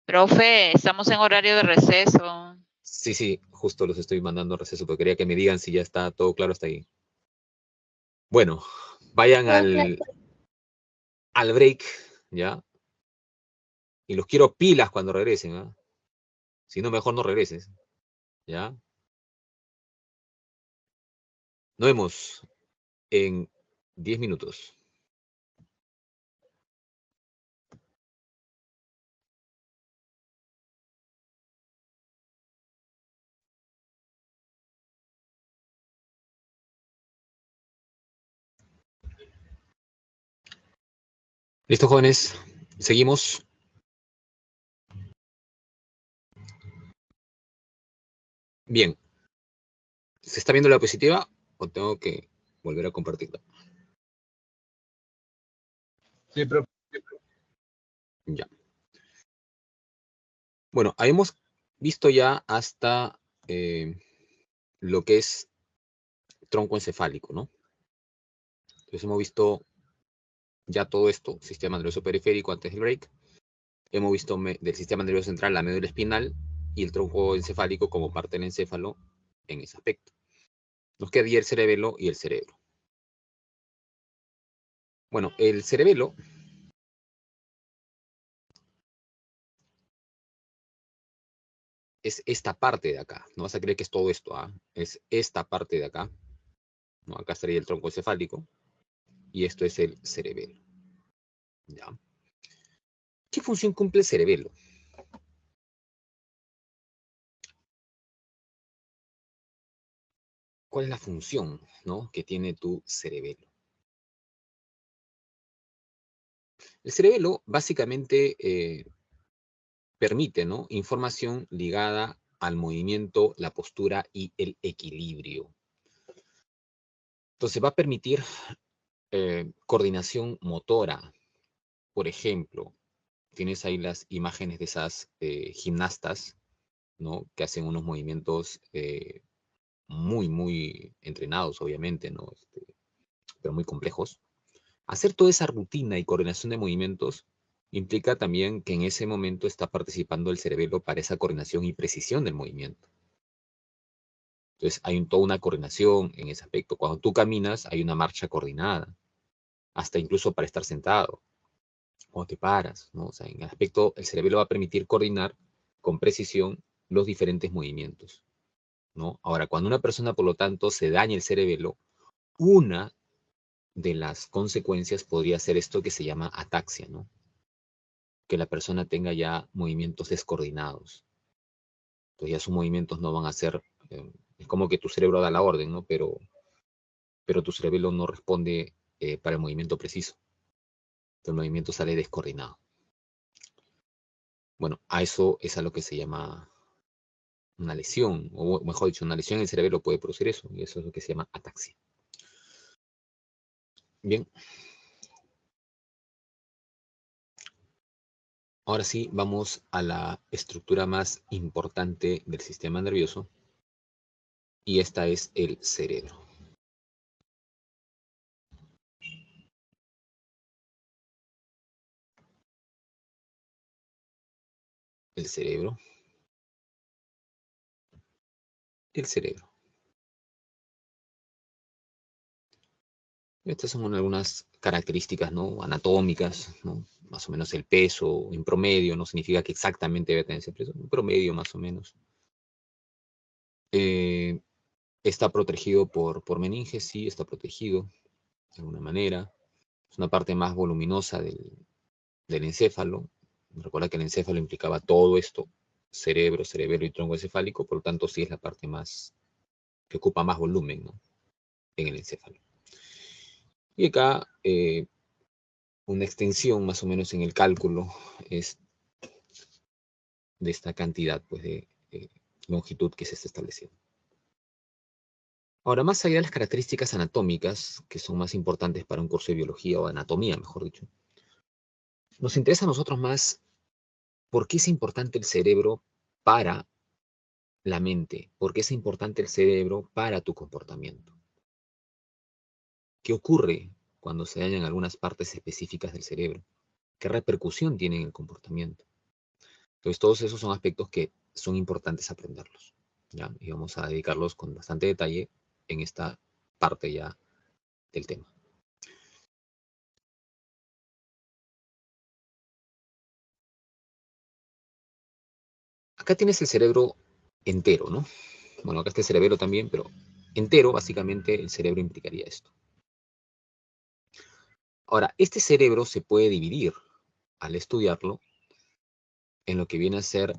Profe, estamos en horario de receso. sí, sí, justo los estoy mandando a receso, pero quería que me digan si ya está todo claro hasta ahí. Bueno, vayan al break, ¿ya? Y los quiero pilas cuando regresen, ¿ah? Si no, mejor no regreses, ¿ya? Nos vemos en 10 minutos. ¿Listo, jóvenes? Seguimos. Bien. ¿Se está viendo la diapositiva o tengo que volver a compartirla? Sí, profe. Ya. Bueno, habíamos visto ya hasta lo que es tronco encefálico, ¿no? Entonces hemos visto ya todo esto, sistema nervioso periférico antes del break. Hemos visto del sistema nervioso central la médula espinal y el tronco encefálico como parte del encéfalo en ese aspecto. Nos queda el cerebelo y el cerebro. Bueno, el cerebelo es esta parte de acá. No vas a creer que es todo esto, ¿ah? Es esta parte de acá. ¿No? Acá estaría el tronco encefálico y esto es el cerebelo. ¿Ya? ¿Qué función cumple el cerebelo? ¿Cuál es la función, ¿no?, que tiene tu cerebelo? El cerebelo básicamente permite, ¿no?, información ligada al movimiento, la postura y el equilibrio. Entonces va a permitir coordinación motora. Por ejemplo, tienes ahí las imágenes de esas gimnastas, ¿no?, que hacen unos movimientos muy entrenados, obviamente, ¿no?, pero muy complejos. Hacer toda esa rutina y coordinación de movimientos implica también que en ese momento está participando el cerebelo para esa coordinación y precisión del movimiento. Entonces hay toda una coordinación en ese aspecto. Cuando tú caminas hay una marcha coordinada, hasta incluso para estar sentado, cuando te paras, ¿no? O sea, en el aspecto, el cerebelo va a permitir coordinar con precisión los diferentes movimientos, ¿no? Ahora, cuando una persona, por lo tanto, se daña el cerebelo, una de las consecuencias podría ser esto que se llama ataxia, ¿no? Que la persona tenga ya movimientos descoordinados. Entonces ya sus movimientos no van a ser, es como que tu cerebro da la orden, ¿no? Pero tu cerebelo no responde para el movimiento preciso. El movimiento sale descoordinado. Bueno, a eso es a lo que se llama una lesión, o mejor dicho, una lesión en el cerebro puede producir eso, y eso es lo que se llama ataxia. Bien. Ahora sí, vamos a la estructura más importante del sistema nervioso, y esta es el cerebro. El cerebro. El cerebro. Estas son algunas características, ¿no?, anatómicas, ¿no? Más o menos el peso en promedio, no significa que exactamente debe tener ese peso, un promedio más o menos. Está protegido por meninges, sí, está protegido de alguna manera. Es una parte más voluminosa del encéfalo. Recuerda que el encéfalo implicaba todo esto, cerebro, cerebelo y tronco encefálico, por lo tanto sí es la parte más, que ocupa más volumen, ¿no?, en el encéfalo. Y acá una extensión más o menos en el cálculo es de esta cantidad, pues, de longitud que se está estableciendo. Ahora, más allá de las características anatómicas, que son más importantes para un curso de biología o anatomía, mejor dicho, nos interesa a nosotros más por qué es importante el cerebro para la mente, por qué es importante el cerebro para tu comportamiento. ¿Qué ocurre cuando se dañan algunas partes específicas del cerebro? ¿Qué repercusión tiene en el comportamiento? Entonces, todos esos son aspectos que son importantes aprenderlos, ¿ya? Y vamos a dedicarlos con bastante detalle en esta parte ya del tema. Acá tienes el cerebro entero, ¿no? Bueno, acá está el cerebro también, pero entero, básicamente, el cerebro implicaría esto. Ahora, este cerebro se puede dividir, al estudiarlo, en lo que viene a ser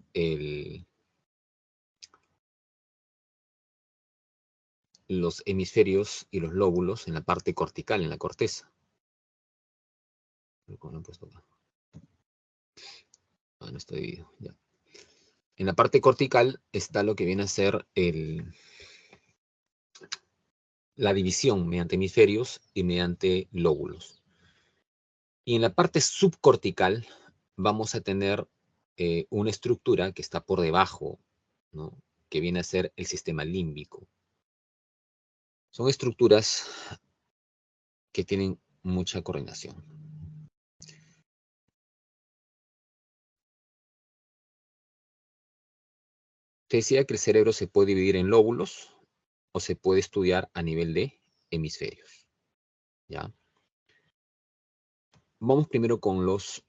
los hemisferios y los lóbulos en la parte cortical, en la corteza. ¿Cómo lo he puesto acá? No está dividido, ya. En la parte cortical está lo que viene a ser la división mediante hemisferios y mediante lóbulos. Y en la parte subcortical vamos a tener una estructura que está por debajo, ¿no?, que viene a ser el sistema límbico. Son estructuras que tienen mucha coordinación. Te decía que el cerebro se puede dividir en lóbulos o se puede estudiar a nivel de hemisferios, ¿ya? Vamos primero con los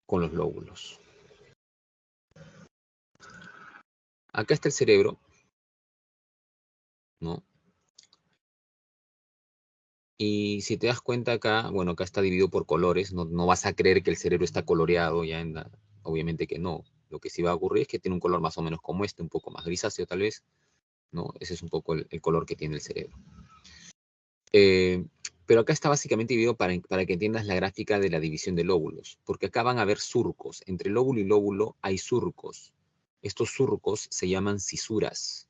lóbulos. Acá está el cerebro, ¿no? Y si te das cuenta acá, bueno, acá está dividido por colores, no vas a creer que el cerebro está coloreado, obviamente que no. Lo que sí va a ocurrir es que tiene un color más o menos como este, un poco más grisáceo tal vez, ¿no? Ese es un poco el color que tiene el cerebro. Pero acá está básicamente dividido para que entiendas la gráfica de la división de lóbulos, porque acá van a haber surcos. Entre lóbulo y lóbulo hay surcos. Estos surcos se llaman cisuras,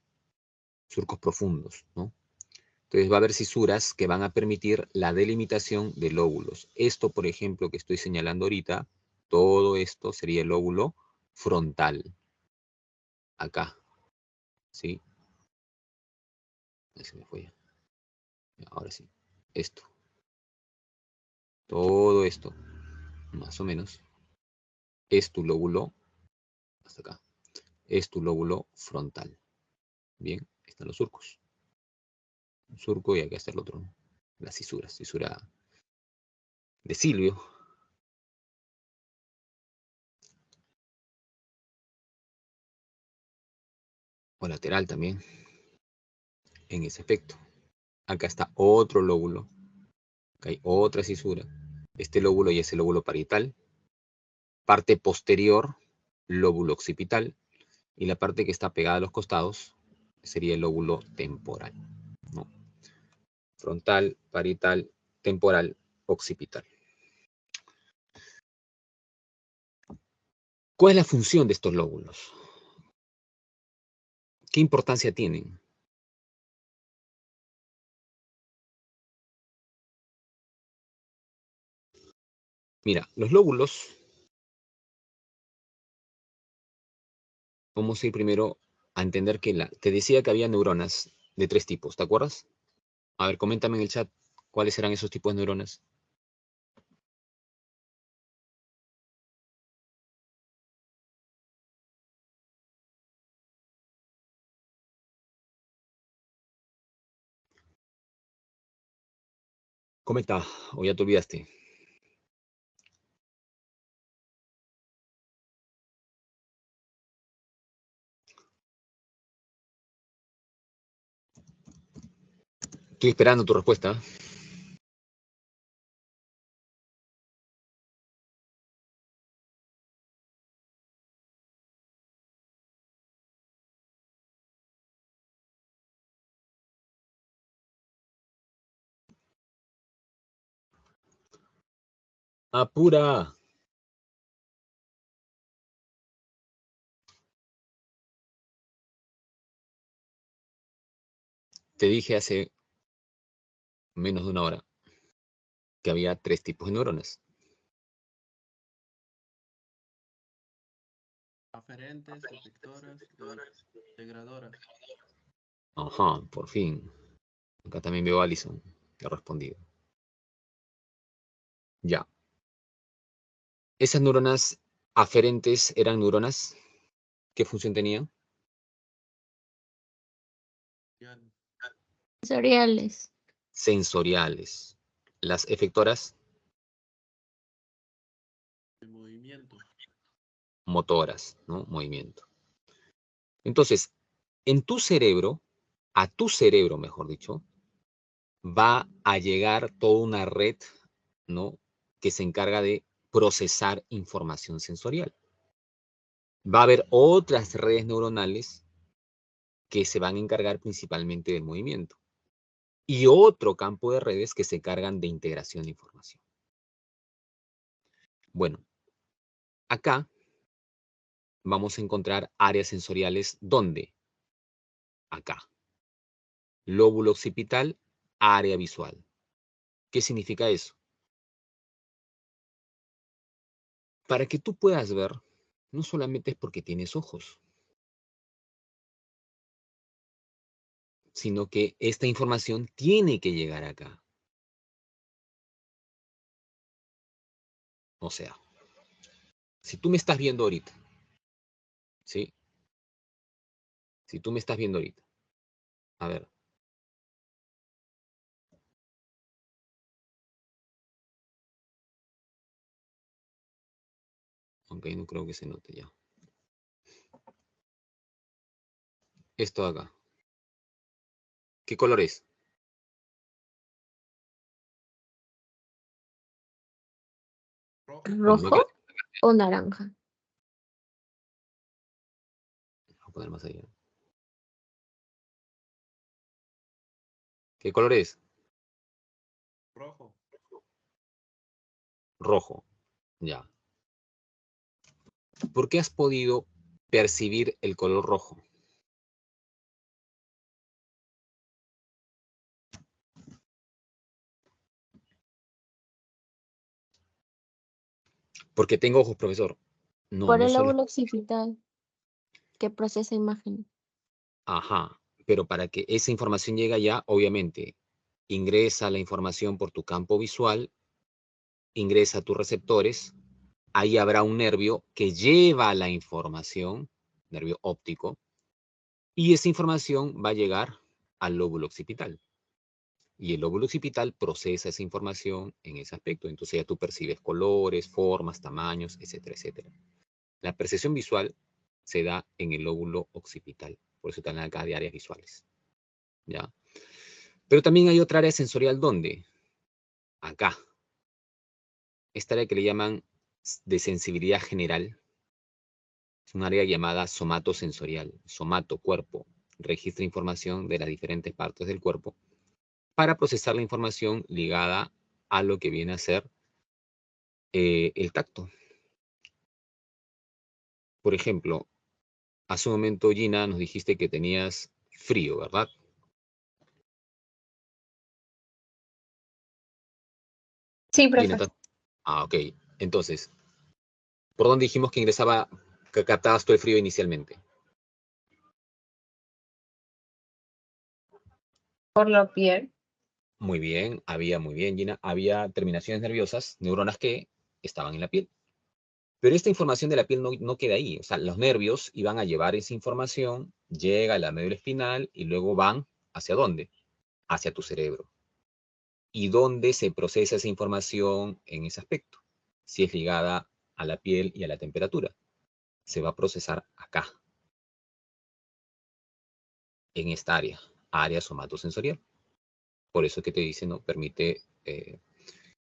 surcos profundos, ¿no? Entonces va a haber cisuras que van a permitir la delimitación de lóbulos. Esto, por ejemplo, que estoy señalando ahorita, todo esto sería el lóbulo frontal. Acá, ¿sí? Ahí se me fue ya. Ahora sí, esto. Todo esto, más o menos, es tu lóbulo, hasta acá, es tu lóbulo frontal. Bien, ahí están los surcos. Un surco y acá está el otro, ¿no? Las cisuras, cisura de Silvio. O lateral también, en ese efecto. Acá está otro lóbulo, acá hay otra cisura. Este lóbulo y es el lóbulo parietal. Parte posterior, lóbulo occipital. Y la parte que está pegada a los costados sería el lóbulo temporal, ¿no? Frontal, parietal, temporal, occipital. ¿Cuál es la función de estos lóbulos? ¿Qué importancia tienen? Mira, los lóbulos, vamos a ir primero a entender que te decía que había neuronas de 3 tipos, ¿te acuerdas? A ver, coméntame en el chat cuáles eran esos tipos de neuronas. Comenta, o ya te olvidaste. Estoy esperando tu respuesta. Apura. Te dije hace menos de una hora que había 3 tipos de neuronas. Aferentes, efectoras y integradoras. Ajá, por fin. Acá también veo a Alison, que ha respondido. Ya. Esas neuronas aferentes eran neuronas. ¿Qué función tenían? Ya, Sensoriales. Sensoriales. Las efectoras, de movimiento. motoras, ¿no? Movimiento. Entonces, en tu cerebro, a tu cerebro, mejor dicho, va a llegar toda una red, ¿no? Que se encarga de procesar información sensorial. Va a haber otras redes neuronales que se van a encargar principalmente del movimiento. Y otro campo de redes que se encargan de integración de información. Bueno, acá vamos a encontrar áreas sensoriales. ¿Dónde? Acá. Lóbulo occipital, área visual. ¿Qué significa eso? Para que tú puedas ver, no solamente es porque tienes ojos, sino que esta información tiene que llegar acá. O sea, si tú me estás viendo ahorita, ¿sí? Si tú me estás viendo ahorita, a ver. Aunque no creo que se note ya. Esto de acá. ¿Qué color es? Rojo. Bueno, no ¿Rojo o naranja? voy a poner más allá. ¿Qué color es? Rojo. Rojo. Ya. ¿Por qué has podido percibir el color rojo? Porque tengo ojos, profesor. No, Por no el solo. lóbulo occipital que procesa imágenes. Ajá. Pero para que esa información llegue allá, obviamente, ingresa la información por tu campo visual, ingresa a tus receptores, ahí habrá un nervio que lleva la información, nervio óptico, y esa información va a llegar al lóbulo occipital. Y el lóbulo occipital procesa esa información en ese aspecto. Entonces ya tú percibes colores, formas, tamaños, etcétera, etcétera. La percepción visual se da en el lóbulo occipital. Por eso están acá de áreas visuales. ¿Ya? Pero también hay otra área sensorial, ¿dónde? Acá. Esta área que le llaman de sensibilidad general. Es un área llamada somatosensorial. Somato, cuerpo. Registra información de las diferentes partes del cuerpo para procesar la información ligada a lo que viene a ser el tacto. Por ejemplo, hace un momento, Gina, nos dijiste que tenías frío, ¿verdad? Sí, Gina, profe. ok. Entonces, ¿por dónde dijimos que ingresaba, que captabas tú el frío inicialmente? Por la piel. Muy bien, muy bien, Gina. Había terminaciones nerviosas, neuronas que estaban en la piel. Pero esta información de la piel no queda ahí. O sea, los nervios iban a llevar esa información, llega a la médula espinal y luego van ¿hacia dónde? Hacia tu cerebro. ¿Y dónde se procesa esa información en ese aspecto? Si es ligada a la piel y a la temperatura, se va a procesar acá, en esta área somatosensorial. Por eso que te dice, ¿no? Permite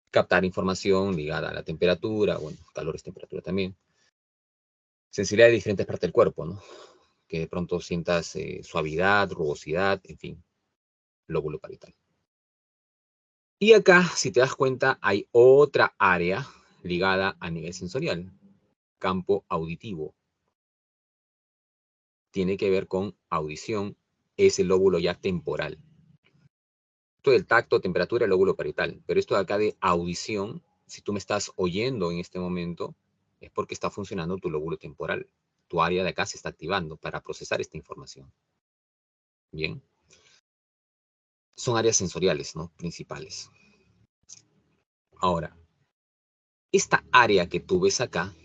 captar información ligada a la temperatura, bueno, calor es temperatura también. Sensibilidad de diferentes partes del cuerpo, ¿no? Que de pronto sientas suavidad, rugosidad, en fin, lóbulo parietal. Y acá, si te das cuenta, hay otra área ligada a nivel sensorial, campo auditivo. Tiene que ver con audición, es el lóbulo ya temporal. Esto del tacto, temperatura, el lóbulo parietal. Pero esto de acá de audición, si tú me estás oyendo en este momento, es porque está funcionando tu lóbulo temporal. Tu área de acá se está activando para procesar esta información. Bien. Son áreas sensoriales, ¿no? Principales. Ahora, esta área que tú ves acá,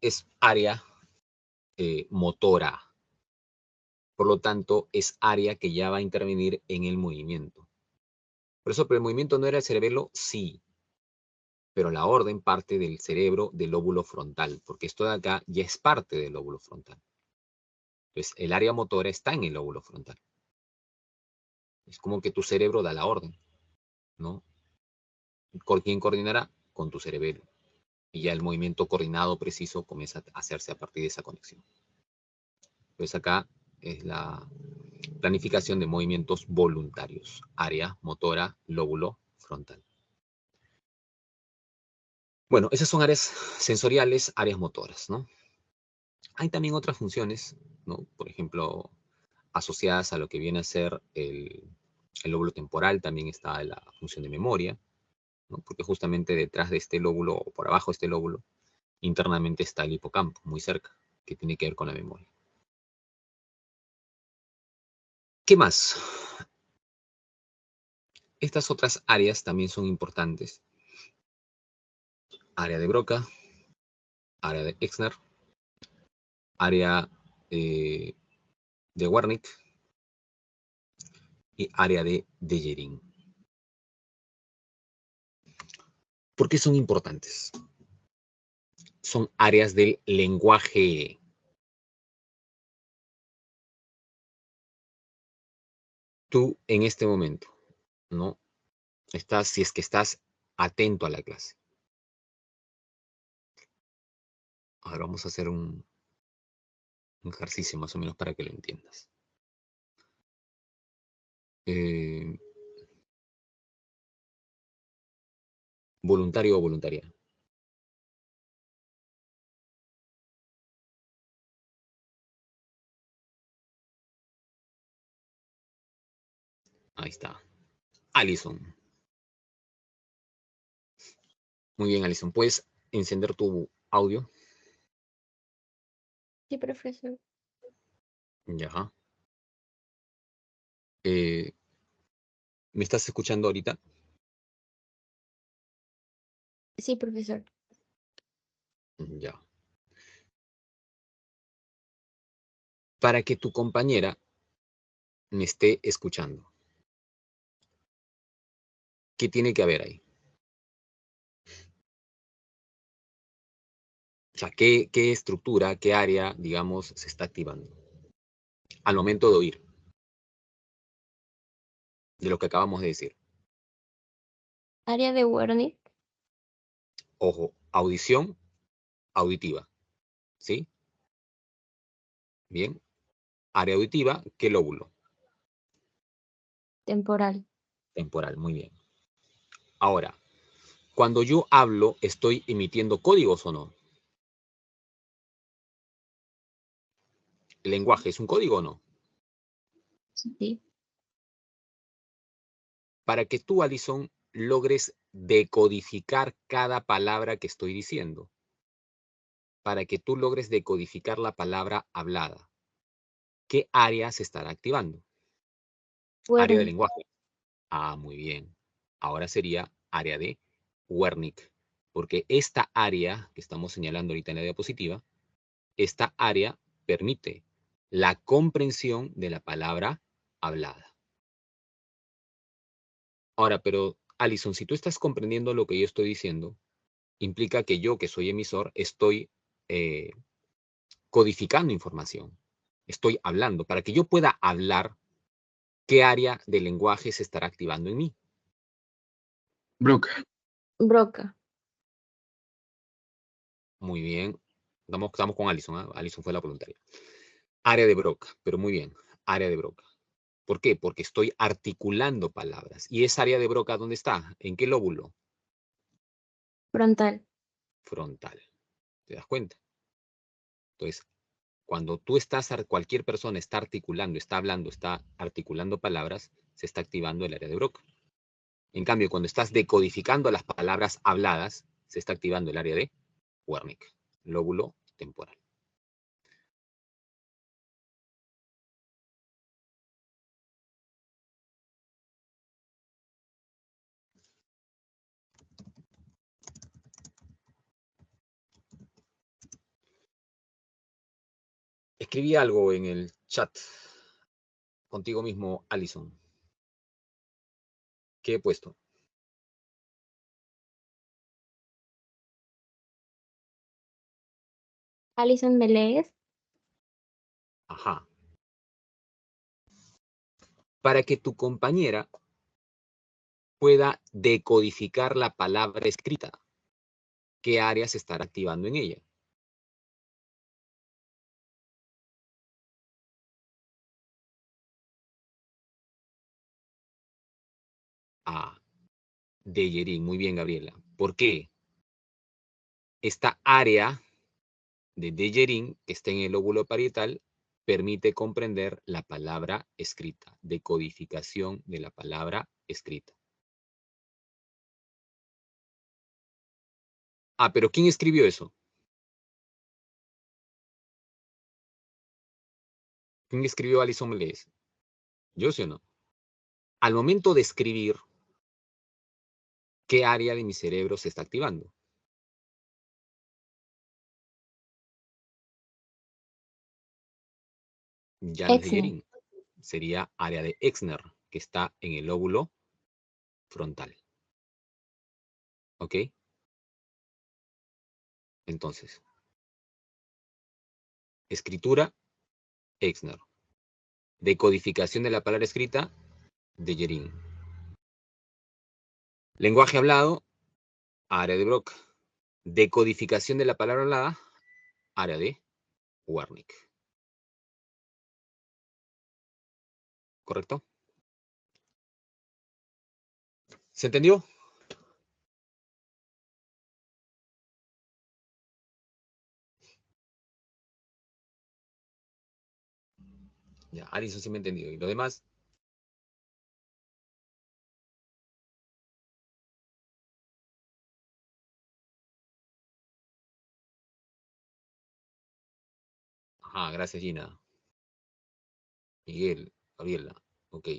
es área motora. Por lo tanto, es área que ya va a intervenir en el movimiento. Por eso, pero el movimiento no era el cerebelo, sí. Pero la orden parte del cerebro del lóbulo frontal, porque esto de acá ya es parte del lóbulo frontal. Entonces, el área motora está en el lóbulo frontal. Es como que tu cerebro da la orden, ¿no? ¿Con quién coordinará? Con tu cerebelo. Y ya el movimiento coordinado preciso comienza a hacerse a partir de esa conexión. Entonces acá es la planificación de movimientos voluntarios. Área motora, lóbulo frontal. Bueno, esas son áreas sensoriales, áreas motoras, ¿no? Hay también otras funciones, ¿no? Por ejemplo, asociadas a lo que viene a ser el lóbulo temporal, también está la función de memoria, ¿no? Porque justamente detrás de este lóbulo, o por abajo de este lóbulo, internamente está el hipocampo, muy cerca, que tiene que ver con la memoria. ¿Qué más? Estas otras áreas también son importantes. Área de Broca, área de Exner, área de Wernicke y área de Dejerin. ¿Por qué son importantes? Son áreas del lenguaje. Tú en este momento, ¿no? Si es que estás atento a la clase. Ahora vamos a hacer un Un ejercicio más o menos para que lo entiendas. ¿Voluntario o voluntaria? Ahí está. Alison. Muy bien, Alison. ¿Puedes encender tu audio? Sí, profesor. Ya. ¿Me estás escuchando ahorita? Sí, profesor. Ya. Para que tu compañera me esté escuchando, ¿qué tiene que haber ahí? O sea, ¿qué estructura, qué área, digamos, se está activando al momento de oír de lo que acabamos de decir? Área de Wernicke. Ojo, audición auditiva, ¿sí? Bien. Área auditiva, ¿qué lóbulo? Temporal. Temporal, muy bien. Ahora, cuando yo hablo, ¿estoy emitiendo códigos o no? ¿El lenguaje es un código o no? Sí. Para que tú, Alison, logres decodificar cada palabra que estoy diciendo, para que tú logres decodificar la palabra hablada, ¿qué área se estará activando? Área de Wernicke. lenguaje. Ah, muy bien. Ahora sería área de Wernicke, porque esta área que estamos señalando ahorita en la diapositiva, esta área permite la comprensión de la palabra hablada. Ahora, pero, Alison, si tú estás comprendiendo lo que yo estoy diciendo, implica que yo, que soy emisor, estoy codificando información. Estoy hablando. Para que yo pueda hablar, ¿qué área del lenguaje se estará activando en mí? Broca. Broca. Muy bien. Estamos con Alison, ¿eh? Alison fue la voluntaria. Área de Broca, pero muy bien. Área de Broca. ¿Por qué? Porque estoy articulando palabras. ¿Y esa área de Broca dónde está? ¿En qué lóbulo? Frontal. Frontal. ¿Te das cuenta? Entonces, cuando tú estás, cualquier persona está articulando, está hablando, está articulando palabras, se está activando el área de Broca. En cambio, cuando estás decodificando las palabras habladas, se está activando el área de Wernicke, lóbulo temporal. Escribí algo en el chat contigo mismo, Alison. ¿Qué he puesto? Alison, ¿me lees? Ajá. Para que tu compañera pueda decodificar la palabra escrita, ¿qué área se estará activando en ella? Ah, Deyerin. Muy bien, Gabriela. ¿Por qué? Esta área de Deyerin, que está en el lóbulo parietal, permite comprender la palabra escrita, decodificación de la palabra escrita. Ah, pero ¿quién escribió eso? ¿Quién escribió Alison Melez? ¿Yo sí o no? Al momento de escribir, ¿qué área de mi cerebro se está activando? Ya no es Exner. Deyerin. Sería área de Exner, que está en el lóbulo frontal. ¿Ok? Entonces, escritura, Exner. Decodificación de la palabra escrita, Deyerin. Lenguaje hablado, área de Broca. Decodificación de la palabra hablada, área de Wernicke. ¿correcto? ¿Se entendió? Ya, Alison sí me ha entendido. ¿Y lo demás? Ajá, gracias, Gina. Miguel, Gabriela. Ok.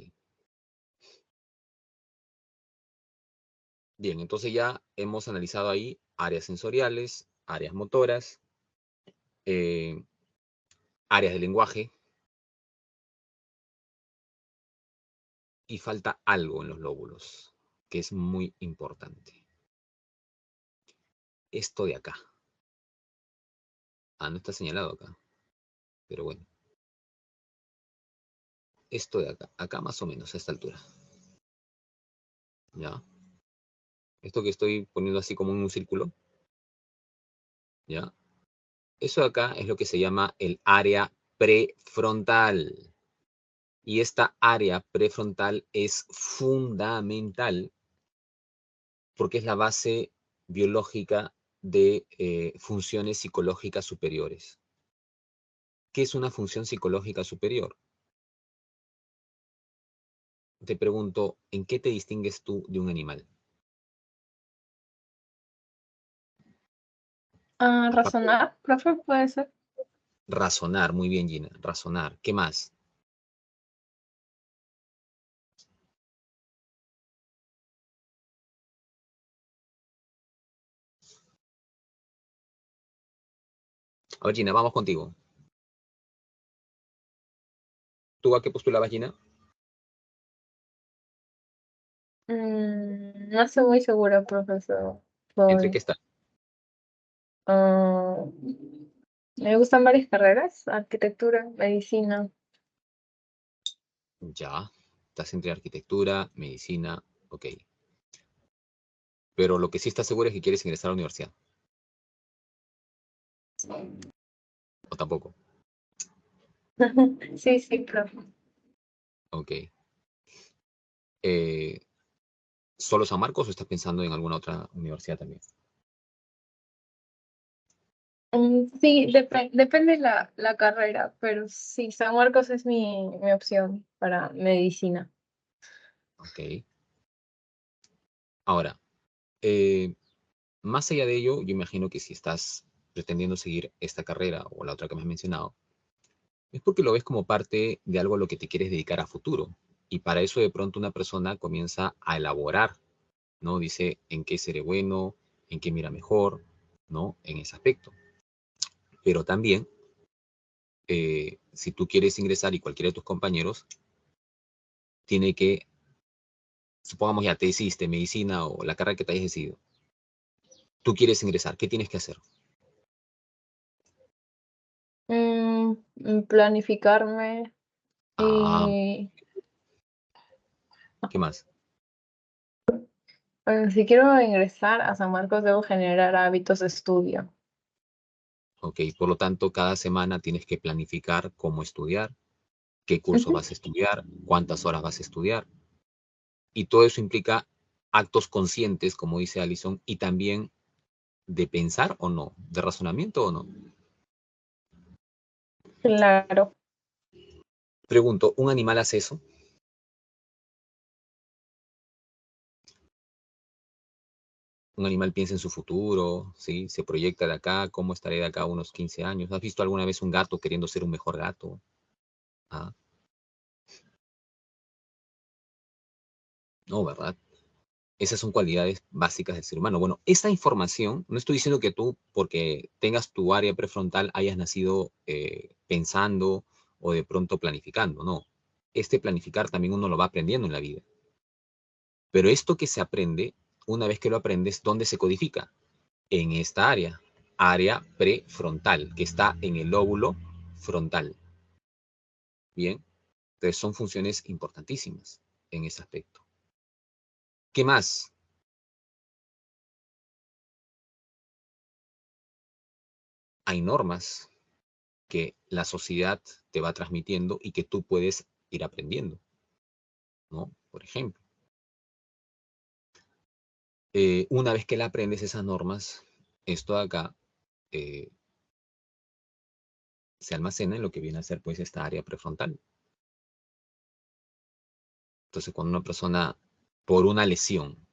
Bien, entonces ya hemos analizado ahí áreas sensoriales, áreas motoras, eh, áreas de lenguaje, y falta algo en los lóbulos, que es muy importante. Esto de acá. Ah, no está señalado acá, pero bueno. Esto de acá, acá más o menos, a esta altura. ¿Ya? Esto que estoy poniendo así como en un círculo, ¿ya? Eso de acá es lo que se llama el área prefrontal. Y esta área prefrontal es fundamental porque es la base biológica de funciones psicológicas superiores. ¿Qué es una función psicológica superior? Te pregunto, ¿en qué te distingues tú de un animal? Razonar, profe, puede ser. Razonar, muy bien, Gina, razonar. ¿Qué más? A ver, Gina, vamos contigo. ¿Tú a qué postulabas, Gina? No estoy muy segura, profesor. ¿Entre qué está? Ah, me gustan varias carreras, arquitectura, medicina. Ya, estás entre arquitectura, medicina, ok. Pero lo que sí estás seguro es que quieres ingresar a la universidad. ¿O tampoco? Sí, sí, profe. Ok. Eh, ¿Solo San Marcos o estás pensando en alguna otra universidad también? Sí, depende la carrera, pero sí, San Marcos es mi opción para medicina. Ok. Ahora, eh, más allá de ello, yo imagino que si estás pretendiendo seguir esta carrera o la otra que me has mencionado, es porque lo ves como parte de algo a lo que te quieres dedicar a futuro. Y para eso de pronto una persona comienza a elaborar, ¿no? Dice en qué seré bueno, en qué mira mejor, ¿no? En ese aspecto. Pero también, si tú quieres ingresar y cualquiera de tus compañeros tiene que, supongamos ya te decidiste medicina o la carrera que te hayas decidido, tú quieres ingresar, ¿qué tienes que hacer? Planificarme Ah, y ¿qué más? bueno, si quiero ingresar a San Marcos debo generar hábitos de estudio. Ok, por lo tanto, cada semana tienes que planificar cómo estudiar, qué curso Ujú. vas a estudiar, cuántas horas vas a estudiar. Y todo eso implica actos conscientes, como dice Alison, y también de pensar o no, de razonamiento o no. Claro. Pregunto, ¿un animal hace eso? Un animal piensa en su futuro, ¿sí? Se proyecta de acá, cómo estaré de acá a unos 15 años. ¿Has visto alguna vez un gato queriendo ser un mejor gato? ¿Ah? No, ¿verdad? Esas son cualidades básicas del ser humano. Bueno, esa información, no estoy diciendo que tú, porque tengas tu área prefrontal, hayas nacido pensando o de pronto planificando, no. Este planificar también uno lo va aprendiendo en la vida. Pero esto que se aprende, una vez que lo aprendes, ¿dónde se codifica? En esta área prefrontal, que está en el lóbulo frontal. Bien, entonces son funciones importantísimas en ese aspecto. ¿Qué más? Hay normas que la sociedad te va transmitiendo y que tú puedes ir aprendiendo. ¿no? Por ejemplo. Una vez que la aprendes esas normas, esto de acá se almacena en lo que viene a ser pues esta área prefrontal. Entonces, cuando una persona, por una lesión,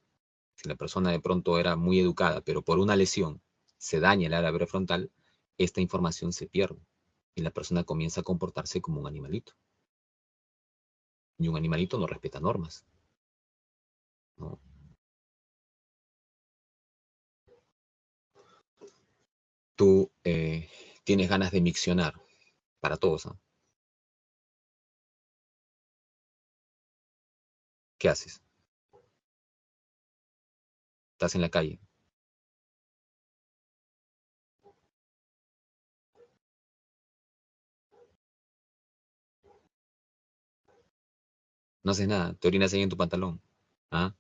si la persona de pronto era muy educada, pero por una lesión se daña el área prefrontal, esta información se pierde y la persona comienza a comportarse como un animalito. Y un animalito no respeta normas, ¿no? Tú tienes ganas de miccionar para todos, ¿no? ¿Qué haces? Estás en la calle. No haces nada, te orinas ahí en tu pantalón. ¿Ah?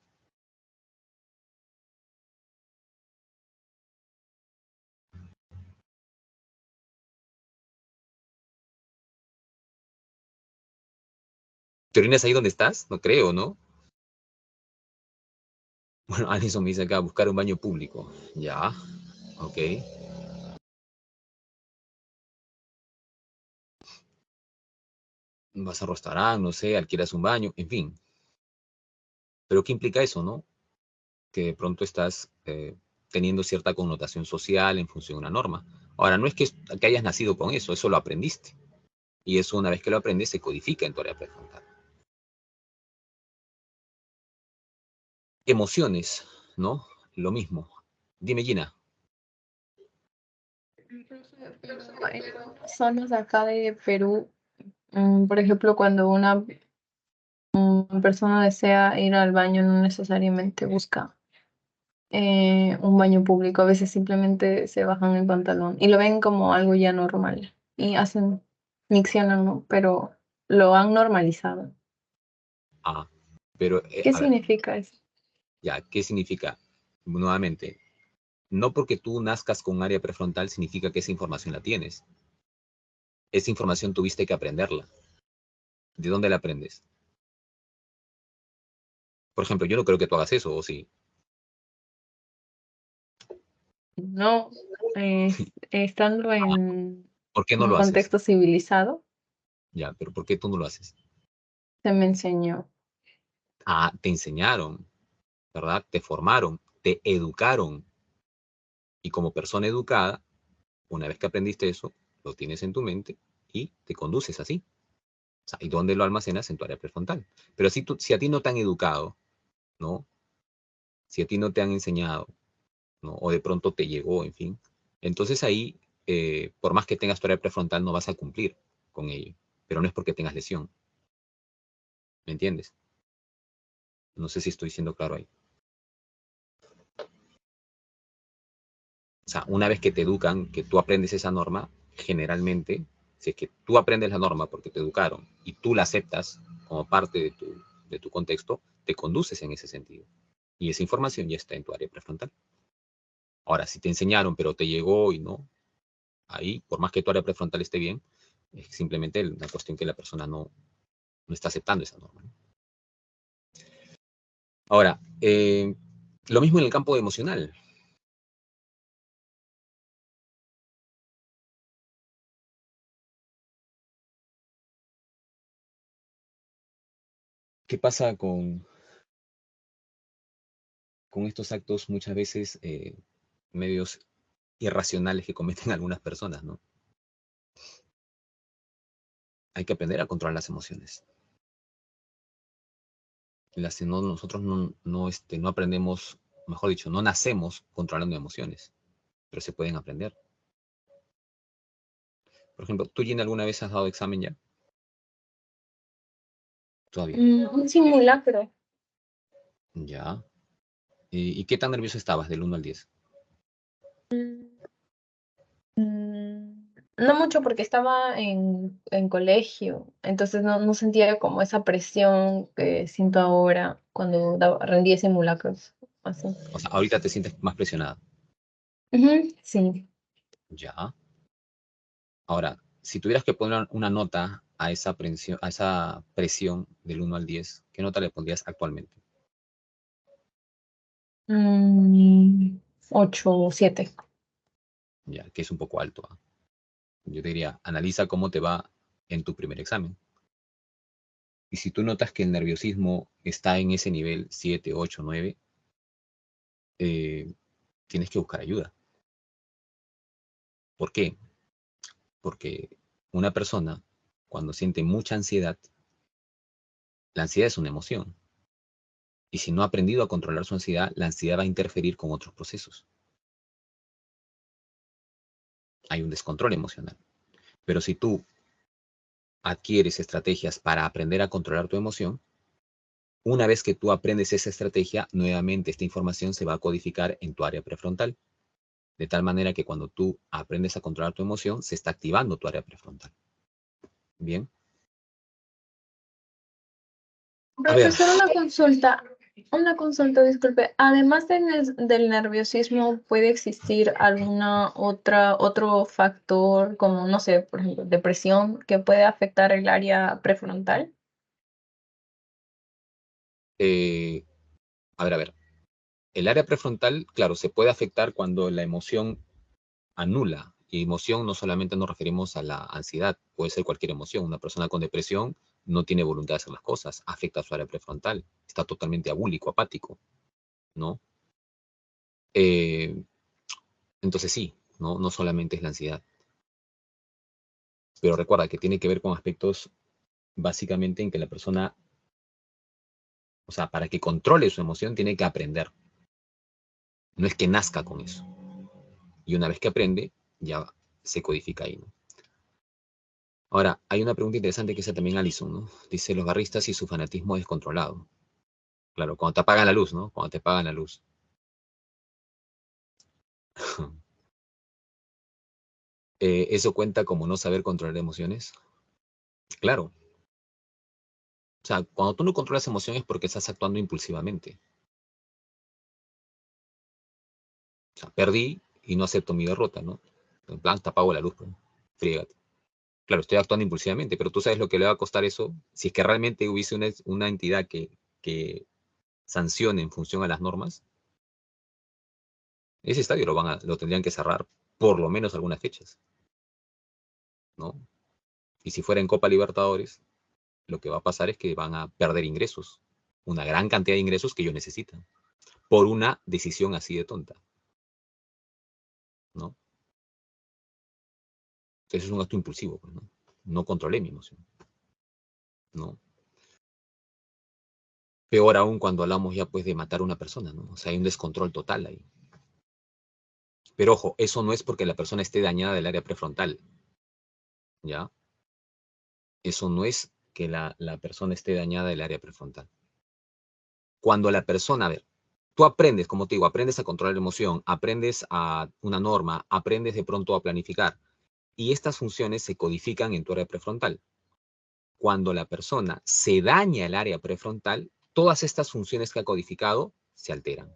¿Te orinas ahí donde estás? No creo, ¿no? Bueno, Alison me dice acá, buscar un baño público. Ya, ok. Vas a un restaurante, no sé, alquilas un baño, en fin. Pero ¿qué implica eso, no? Que de pronto estás teniendo cierta connotación social en función de una norma. Ahora, no es que hayas nacido con eso lo aprendiste. Y eso una vez que lo aprendes se codifica en tu área prefrontal. Emociones, ¿no? Lo mismo. Dime, Gina. En zonas de acá de Perú, por ejemplo, cuando una persona desea ir al baño, no necesariamente busca un baño público, a veces simplemente se bajan el pantalón y lo ven como algo ya normal y hacen, miccionan, ¿no? Pero lo han normalizado. Ah, pero, ¿Qué a ver, significa eso? ya, ¿qué significa? Nuevamente, no porque tú nazcas con un área prefrontal significa que esa información la tienes. Esa información tuviste que aprenderla. ¿De dónde la aprendes? Por ejemplo, yo no creo que tú hagas eso, ¿o sí? No, estando en ¿Por qué no un lo haces? contexto civilizado, Ya, pero ¿por qué tú no lo haces? se me enseñó. Ah, te enseñaron, ¿verdad? Te formaron, te educaron. Y como persona educada, una vez que aprendiste eso, lo tienes en tu mente y te conduces así. O sea, ¿y dónde lo almacenas? En tu área prefrontal. Pero si a ti no te han educado, ¿no? Si a ti no te han enseñado, ¿no? O de pronto te llegó, en fin. Entonces ahí, por más que tengas tu área prefrontal, no vas a cumplir con ello. Pero no es porque tengas lesión. ¿Me entiendes? No sé si estoy siendo claro ahí. O sea, una vez que te educan, que tú aprendes esa norma, generalmente, si es que tú aprendes la norma porque te educaron y tú la aceptas como parte de tu contexto, te conduces en ese sentido. Y esa información ya está en tu área prefrontal. Ahora, si te enseñaron, pero te llegó y no, ahí, por más que tu área prefrontal esté bien, es simplemente una cuestión que la persona no está aceptando esa norma, ¿no? Ahora, lo mismo en el campo emocional. ¿Qué pasa con estos actos muchas veces medios irracionales que cometen algunas personas, ¿no? Hay que aprender a controlar las emociones. Nosotros no aprendemos, mejor dicho, no nacemos controlando emociones, pero se pueden aprender. Por ejemplo, ¿tú, Gina, alguna vez has dado examen ya? Todavía. Un simulacro. Ya. ¿Y qué tan nervioso estabas del 1 al 10? No mucho porque estaba en colegio, entonces no sentía como esa presión que siento ahora cuando rendía simulacros. Así. O sea, ahorita te sientes más presionada. Ujú, sí. Ya. Ahora, si tuvieras que poner una nota a esa presión del 1 al 10, ¿qué nota le pondrías actualmente? 8 o 7. Ya, que es un poco alto. ¿Ah? Yo diría, analiza cómo te va en tu primer examen. Y si tú notas que el nerviosismo está en ese nivel 7, 8, 9, tienes que buscar ayuda. ¿Por qué? Porque una persona, cuando siente mucha ansiedad, la ansiedad es una emoción. Y si no ha aprendido a controlar su ansiedad, la ansiedad va a interferir con otros procesos. Hay un descontrol emocional. Pero si tú adquieres estrategias para aprender a controlar tu emoción, una vez que tú aprendes esa estrategia, nuevamente esta información se va a codificar en tu área prefrontal. De tal manera que cuando tú aprendes a controlar tu emoción, se está activando tu área prefrontal. Bien. A ver. Profesor, una consulta, disculpe. Además del nerviosismo, ¿puede existir otro factor como, no sé, por ejemplo, depresión que puede afectar el área prefrontal? A ver. El área prefrontal, claro, se puede afectar cuando la emoción anula. Y emoción no solamente nos referimos a la ansiedad, puede ser cualquier emoción. Una persona con depresión no tiene voluntad de hacer las cosas, afecta a su área prefrontal, está totalmente abúlico, apático, ¿no? Entonces sí, no solamente es la ansiedad. Pero recuerda que tiene que ver con aspectos básicamente en que la persona, o sea, para que controle su emoción tiene que aprender. No es que nazca con eso. Y una vez que aprende, ya se codifica ahí, ¿no? Ahora, hay una pregunta interesante que hace también Alison, ¿no? Dice, los barristas y su fanatismo descontrolado. Claro, cuando te apagan la luz, ¿no? Cuando te apagan la luz. ¿Eso cuenta como no saber controlar emociones? Claro. O sea, cuando tú no controlas emociones es porque estás actuando impulsivamente. O sea, perdí y no acepto mi derrota, ¿no? En plan, te apago la luz, pues. Frígate. Claro, estoy actuando impulsivamente, pero tú sabes lo que le va a costar eso. Si es que realmente hubiese una entidad que sancione en función a las normas, ese estadio lo tendrían que cerrar por lo menos algunas fechas, ¿no? Y si fuera en Copa Libertadores, lo que va a pasar es que van a perder ingresos, una gran cantidad de ingresos que ellos necesitan, por una decisión así de tonta, ¿no? Entonces es un acto impulsivo, pues, ¿no? No controlé mi emoción, ¿no? Peor aún cuando hablamos ya pues de matar a una persona, ¿no? O sea, hay un descontrol total ahí. Pero ojo, eso no es porque la persona esté dañada del área prefrontal, ¿ya? Eso no es que la persona esté dañada del área prefrontal. Cuando la persona, a ver, tú aprendes, como te digo, aprendes a controlar la emoción, aprendes a una norma, aprendes de pronto a planificar, y estas funciones se codifican en tu área prefrontal. Cuando la persona se daña el área prefrontal, todas estas funciones que ha codificado se alteran.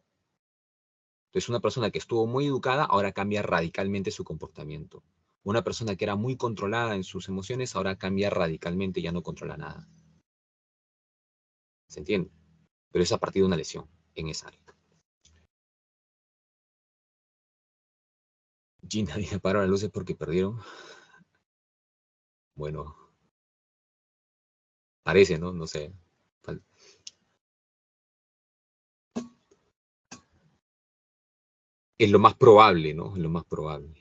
Entonces, una persona que estuvo muy educada ahora cambia radicalmente su comportamiento. Una persona que era muy controlada en sus emociones ahora cambia radicalmente, ya no controla nada. ¿Se entiende? Pero es a partir de una lesión en esa área. Gina dice, apagaron las luces porque perdieron. Bueno, parece, ¿no? No sé. Es lo más probable, ¿no? Es lo más probable.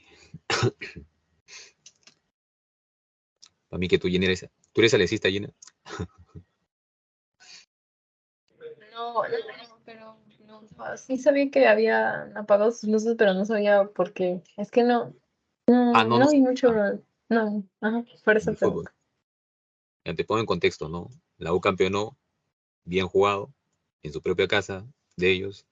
Para mí que tú, Gina, ¿tú eres alecista, Gina? No, pero no, sí sabía que había apagado sus luces, pero no sabía por qué. Es que no No. vi mucho, no, ajá, por eso El fútbol. pregunto. Ya te pongo en contexto, ¿no? La U campeonó, bien jugado, en su propia casa, de ellos.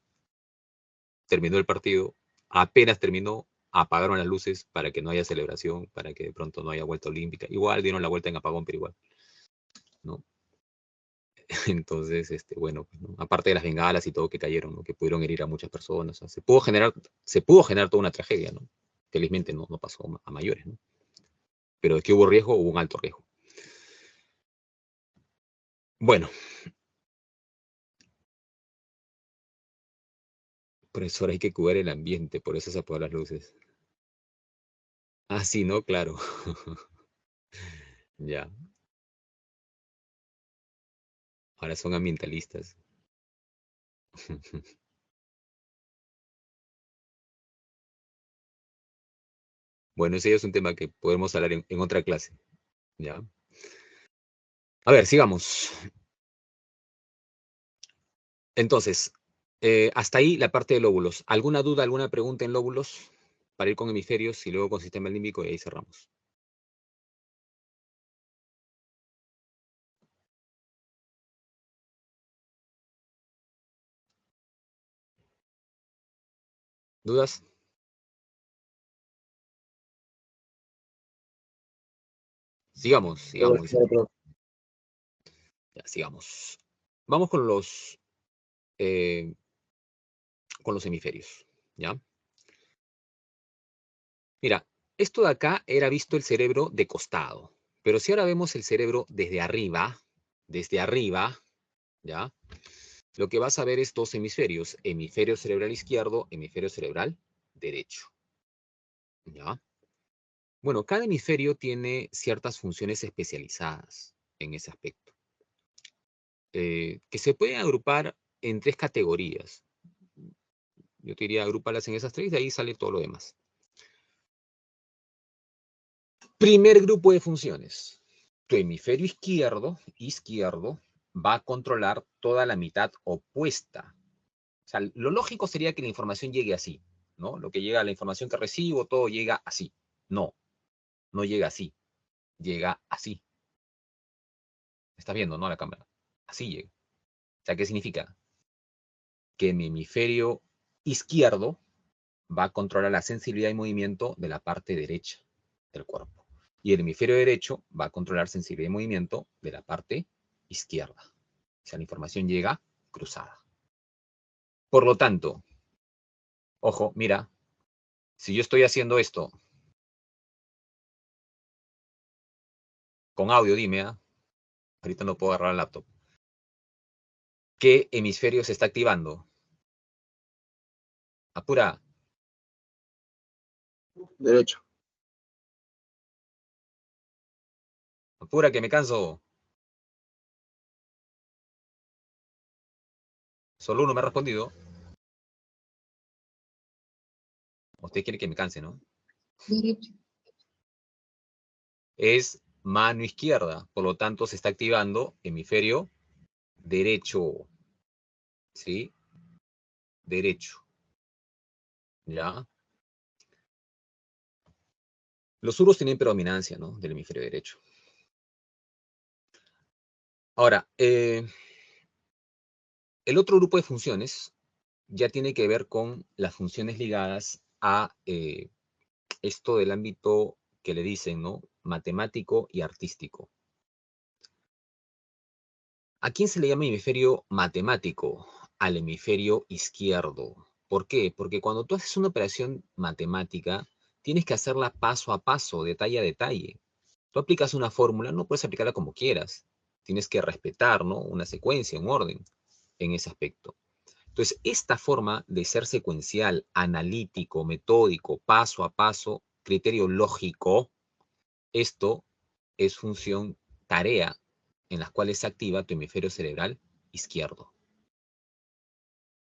Terminó el partido, apenas terminó, apagaron las luces para que no haya celebración, para que de pronto no haya vuelta olímpica. Igual dieron la vuelta en apagón, pero igual, ¿no? Entonces, bueno, pues, ¿no? Aparte de las bengalas y todo que cayeron, ¿no? Que pudieron herir a muchas personas, o sea, se pudo generar toda una tragedia, ¿no? Felizmente no pasó a mayores, ¿no? Pero de que hubo riesgo, hubo un alto riesgo. Bueno. Profesor, hay que cubrir el ambiente, por eso se apagan las luces. Ah, sí, ¿no? Claro. Ya. Ahora son ambientalistas. Bueno, ese ya es un tema que podemos hablar en otra clase. ¿Ya? A ver, sigamos. Entonces, hasta ahí la parte de lóbulos. ¿Alguna duda, alguna pregunta en lóbulos? Para ir con hemisferios y luego con sistema límbico y ahí cerramos. ¿Dudas? Sigamos, sigamos. Dice. Ya, sigamos. Vamos con los hemisferios. ¿Ya? Mira, esto de acá era visto el cerebro de costado, pero si ahora vemos el cerebro desde arriba, ¿ya? Lo que vas a ver es dos hemisferios, hemisferio cerebral izquierdo, hemisferio cerebral derecho, ¿ya? Bueno, cada hemisferio tiene ciertas funciones especializadas en ese aspecto, que se pueden agrupar en tres categorías. Yo te diría agruparlas en esas tres, de ahí sale todo lo demás. Primer grupo de funciones. Tu hemisferio izquierdo, va a controlar toda la mitad opuesta. O sea, lo lógico sería que la información llegue así, ¿no? Lo que llega, la información que recibo, todo llega así. No, no llega así. Llega así. ¿Estás viendo, no? La cámara. Así llega. O sea, ¿qué significa? Que mi hemisferio izquierdo va a controlar la sensibilidad y movimiento de la parte derecha del cuerpo. Y el hemisferio derecho va a controlar sensibilidad y movimiento de la parte izquierda. O sea, la información llega cruzada. Por lo tanto, ojo, mira, si yo estoy haciendo esto con audio, dime, ahorita no puedo agarrar el laptop. ¿Qué hemisferio se está activando? Apura. Derecho. Apura, que me canso. Solo uno me ha respondido. Usted quiere que me canse, ¿no? Derecho. Es mano izquierda. Por lo tanto, se está activando hemisferio derecho. ¿Sí? Derecho. ¿Ya? Los zurdos tienen predominancia, ¿no? Del hemisferio derecho. Ahora, el otro grupo de funciones ya tiene que ver con las funciones ligadas a esto del ámbito que le dicen, ¿no? Matemático y artístico. ¿A quién se le llama hemisferio matemático? Al hemisferio izquierdo. ¿Por qué? Porque cuando tú haces una operación matemática, tienes que hacerla paso a paso, detalle a detalle. Tú aplicas una fórmula, no puedes aplicarla como quieras. Tienes que respetar, ¿no? Una secuencia, un orden en ese aspecto. Entonces, esta forma de ser secuencial, analítico, metódico, paso a paso, criterio lógico, esto es función tarea en las cuales se activa tu hemisferio cerebral izquierdo.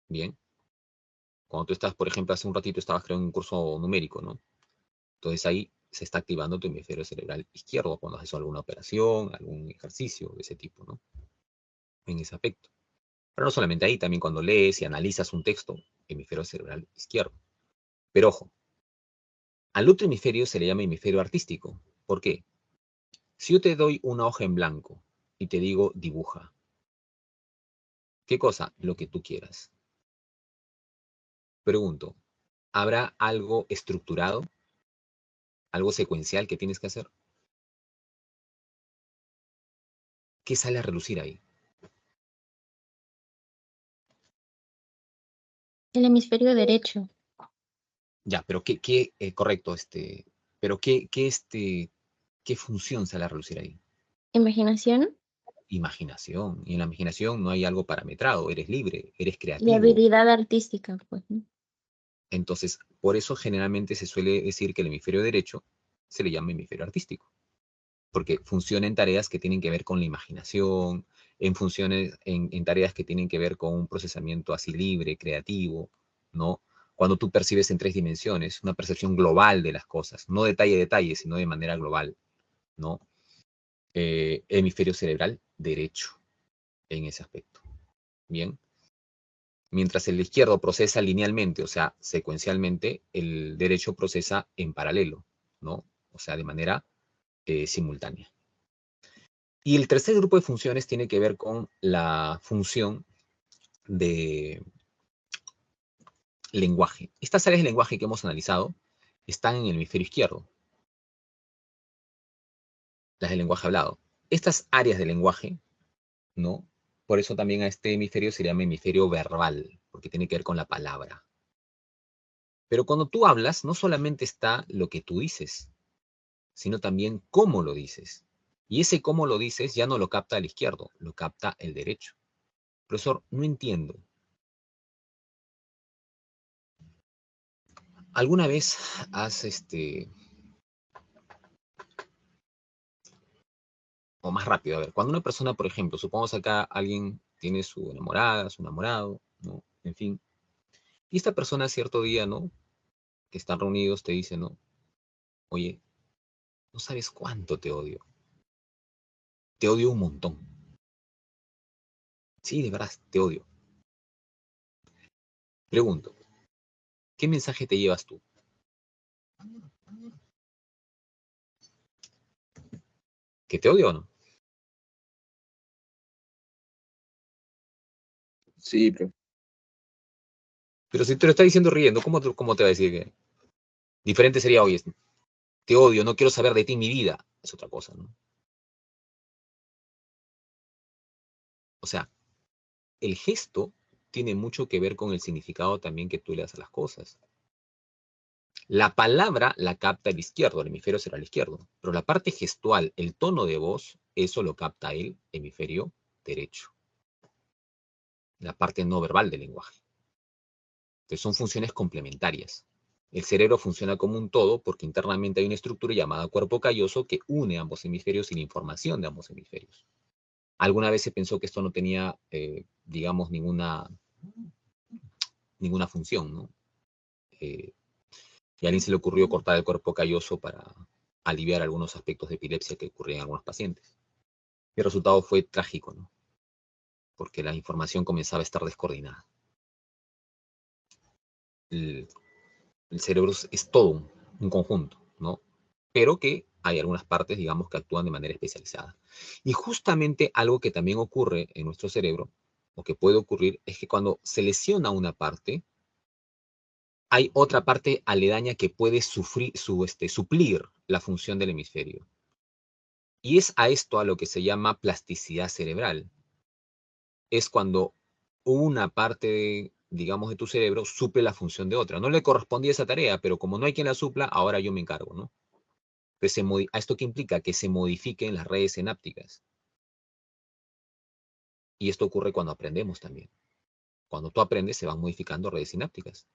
Bien. Cuando tú estás, por ejemplo, hace un ratito estabas creando un curso numérico, ¿no? Entonces ahí se está activando tu hemisferio cerebral izquierdo cuando haces alguna operación, algún ejercicio de ese tipo, ¿no? En ese aspecto. Pero no solamente ahí, también cuando lees y analizas un texto, hemisferio cerebral izquierdo. Pero ojo, al otro hemisferio se le llama hemisferio artístico. ¿Por qué? Si yo te doy una hoja en blanco y te digo dibuja, ¿qué cosa? Lo que tú quieras. Pregunto, ¿habrá algo estructurado? ¿Algo secuencial que tienes que hacer? ¿Qué sale a relucir ahí? El hemisferio derecho. Ya, pero correcto, pero qué función sale a relucir ahí? Imaginación. Imaginación. Y en la imaginación no hay algo parametrado, eres libre, eres Y creativo. habilidad artística, pues, ¿no? Entonces, por eso generalmente se suele decir que el hemisferio derecho se le llama hemisferio artístico, porque funciona en tareas que tienen que ver con la imaginación, en funciones, en tareas que tienen que ver con un procesamiento así libre, creativo, ¿no? Cuando tú percibes en 3 dimensiones, una percepción global de las cosas, no detalle a detalle, sino de manera global, ¿no? Hemisferio cerebral derecho en ese aspecto. Bien. Mientras el izquierdo procesa linealmente, o sea, secuencialmente, el derecho procesa en paralelo, ¿no? O sea, de manera simultánea. Y el tercer grupo de funciones tiene que ver con la función de lenguaje. Estas áreas de lenguaje que hemos analizado están en el hemisferio izquierdo, las del lenguaje hablado. Estas áreas de lenguaje, ¿no? Por eso también a este hemisferio se llama hemisferio verbal, porque tiene que ver con la palabra. Pero cuando tú hablas, no solamente está lo que tú dices, sino también cómo lo dices. Y ese cómo lo dices ya no lo capta el izquierdo, lo capta el derecho. Profesor, no entiendo. ¿Alguna vez has, o más rápido, a ver, cuando una persona, por ejemplo, supongamos acá alguien tiene su enamorada, su enamorado, ¿no? En fin. Y esta persona cierto día, ¿no? Que están reunidos, te dice, ¿no? Oye, no sabes cuánto te odio. Te odio un montón. Sí, de verdad, te odio. Pregunto, ¿qué mensaje te llevas tú? ¿Que te odio o no? Sí, profe. Pero si te lo está diciendo riendo, ¿cómo te va a decir que? Diferente sería, oye, te odio, no quiero saber de ti en mi vida. Es otra cosa, ¿no? O sea, el gesto tiene mucho que ver con el significado también que tú le das a las cosas. La palabra la capta el izquierdo, el hemisferio cerebral izquierdo, pero la parte gestual, el tono de voz, eso lo capta el hemisferio derecho, la parte no verbal del lenguaje. Entonces son funciones complementarias. El cerebro funciona como un todo porque internamente hay una estructura llamada cuerpo calloso que une ambos hemisferios y la información de ambos hemisferios. Alguna vez se pensó que esto no tenía, digamos, ninguna función, ¿no? Y a alguien se le ocurrió cortar el cuerpo calloso para aliviar algunos aspectos de epilepsia que ocurrían en algunos pacientes. Y el resultado fue trágico, ¿no? Porque la información comenzaba a estar descoordinada. El, el cerebro es todo un conjunto, ¿no? Pero que hay algunas partes, digamos, que actúan de manera especializada. Y justamente algo que también ocurre en nuestro cerebro, o que puede ocurrir, es que cuando se lesiona una parte, hay otra parte aledaña que puede suplir la función del hemisferio. Y es a esto a lo que se llama plasticidad cerebral. Es cuando una parte, digamos, de tu cerebro suple la función de otra. No le correspondía esa tarea, pero como no hay quien la supla, ahora yo me encargo, ¿no? Pues ¿a esto qué implica? Que se modifiquen las redes sinápticas. Y esto ocurre cuando aprendemos también. Cuando tú aprendes, se van modificando redes sinápticas,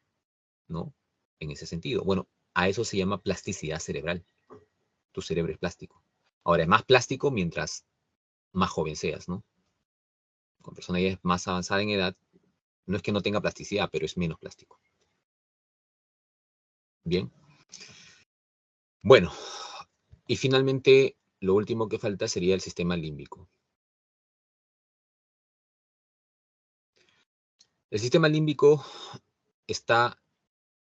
¿no? En ese sentido. Bueno, a eso se llama plasticidad cerebral. Tu cerebro es plástico. Ahora, es más plástico mientras más joven seas, ¿no? Con persona ya es más avanzada en edad, no es que no tenga plasticidad, pero es menos plástico. Bien. Bueno, y finalmente, lo último que falta sería el sistema límbico. El sistema límbico está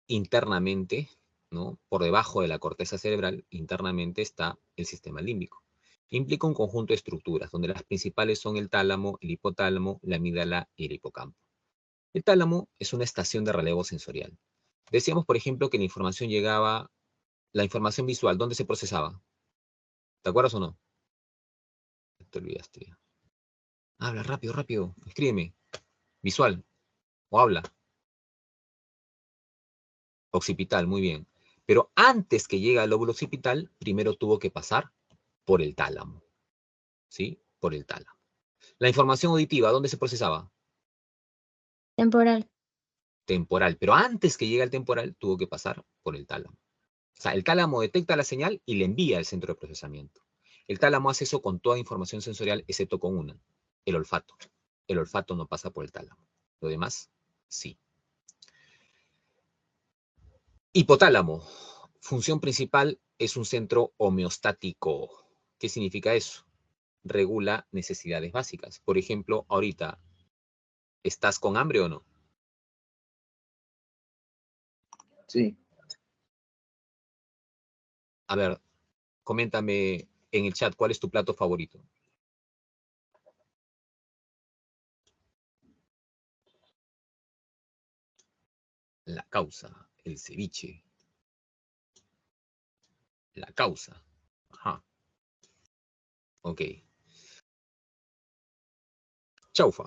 internamente, ¿no? Por debajo de la corteza cerebral, internamente está el sistema límbico. Implica un conjunto de estructuras, donde las principales son el tálamo, el hipotálamo, la amígdala y el hipocampo. El tálamo es una estación de relevo sensorial. Decíamos, por ejemplo, que la información llegaba, la información visual, ¿dónde se procesaba? ¿Te acuerdas o no? Te olvidaste ya. Habla, rápido, rápido, escríbeme. Visual, o habla. Occipital, muy bien. Pero antes que llegue al lóbulo occipital, primero tuvo que pasar por el tálamo. ¿Sí? Por el tálamo. La información auditiva, ¿dónde se procesaba? Temporal. Temporal. Pero antes que llegue al temporal, tuvo que pasar por el tálamo. O sea, el tálamo detecta la señal y le envía al centro de procesamiento. El tálamo hace eso con toda información sensorial, excepto con una, el olfato. El olfato no pasa por el tálamo. Lo demás, sí. Hipotálamo. Función principal es un centro homeostático. ¿Qué significa eso? Regula necesidades básicas. Por ejemplo, ahorita, ¿estás con hambre o no? Sí. A ver, coméntame en el chat, ¿cuál es tu plato favorito? La causa, el ceviche. La causa. Ajá. Ok. Chaufa.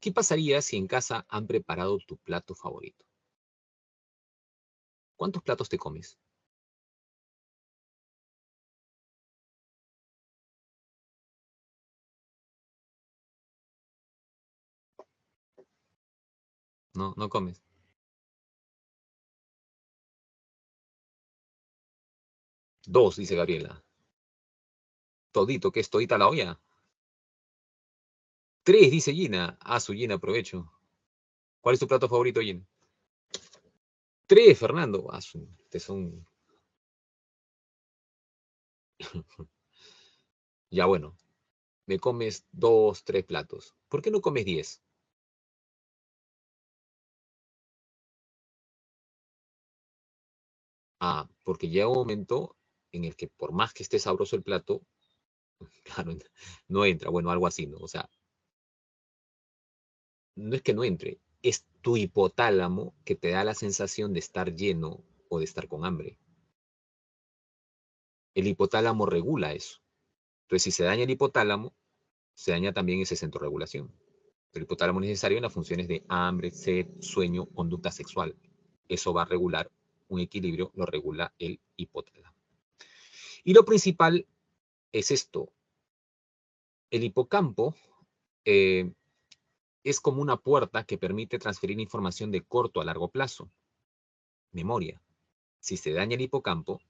¿Qué pasaría si en casa han preparado tu plato favorito? ¿Cuántos platos te comes? No, no comes. Dos, dice Gabriela. Todito, ¿qué es todita la olla? Tres, dice Gina. Ah, su Gina, aprovecho. ¿Cuál es tu plato favorito, Gina? Tres, Fernando. Ah, te son... Ya bueno, me comes dos, tres platos. ¿Por qué no comes 10? Ah, porque llega un momento en el que por más que esté sabroso el plato, claro, no entra. Bueno, algo así, ¿no? O sea, no es que no entre, es tu hipotálamo que te da la sensación de estar lleno o de estar con hambre. El hipotálamo regula eso. Entonces, si se daña el hipotálamo, se daña también ese centro de regulación. El hipotálamo es necesario en las funciones de hambre, sed, sueño, conducta sexual. Eso va a regular un equilibrio, lo regula el hipotálamo. Y lo principal es esto. El hipocampo es como una puerta que permite transferir información de corto a largo plazo. Memoria. Si se daña el hipocampo,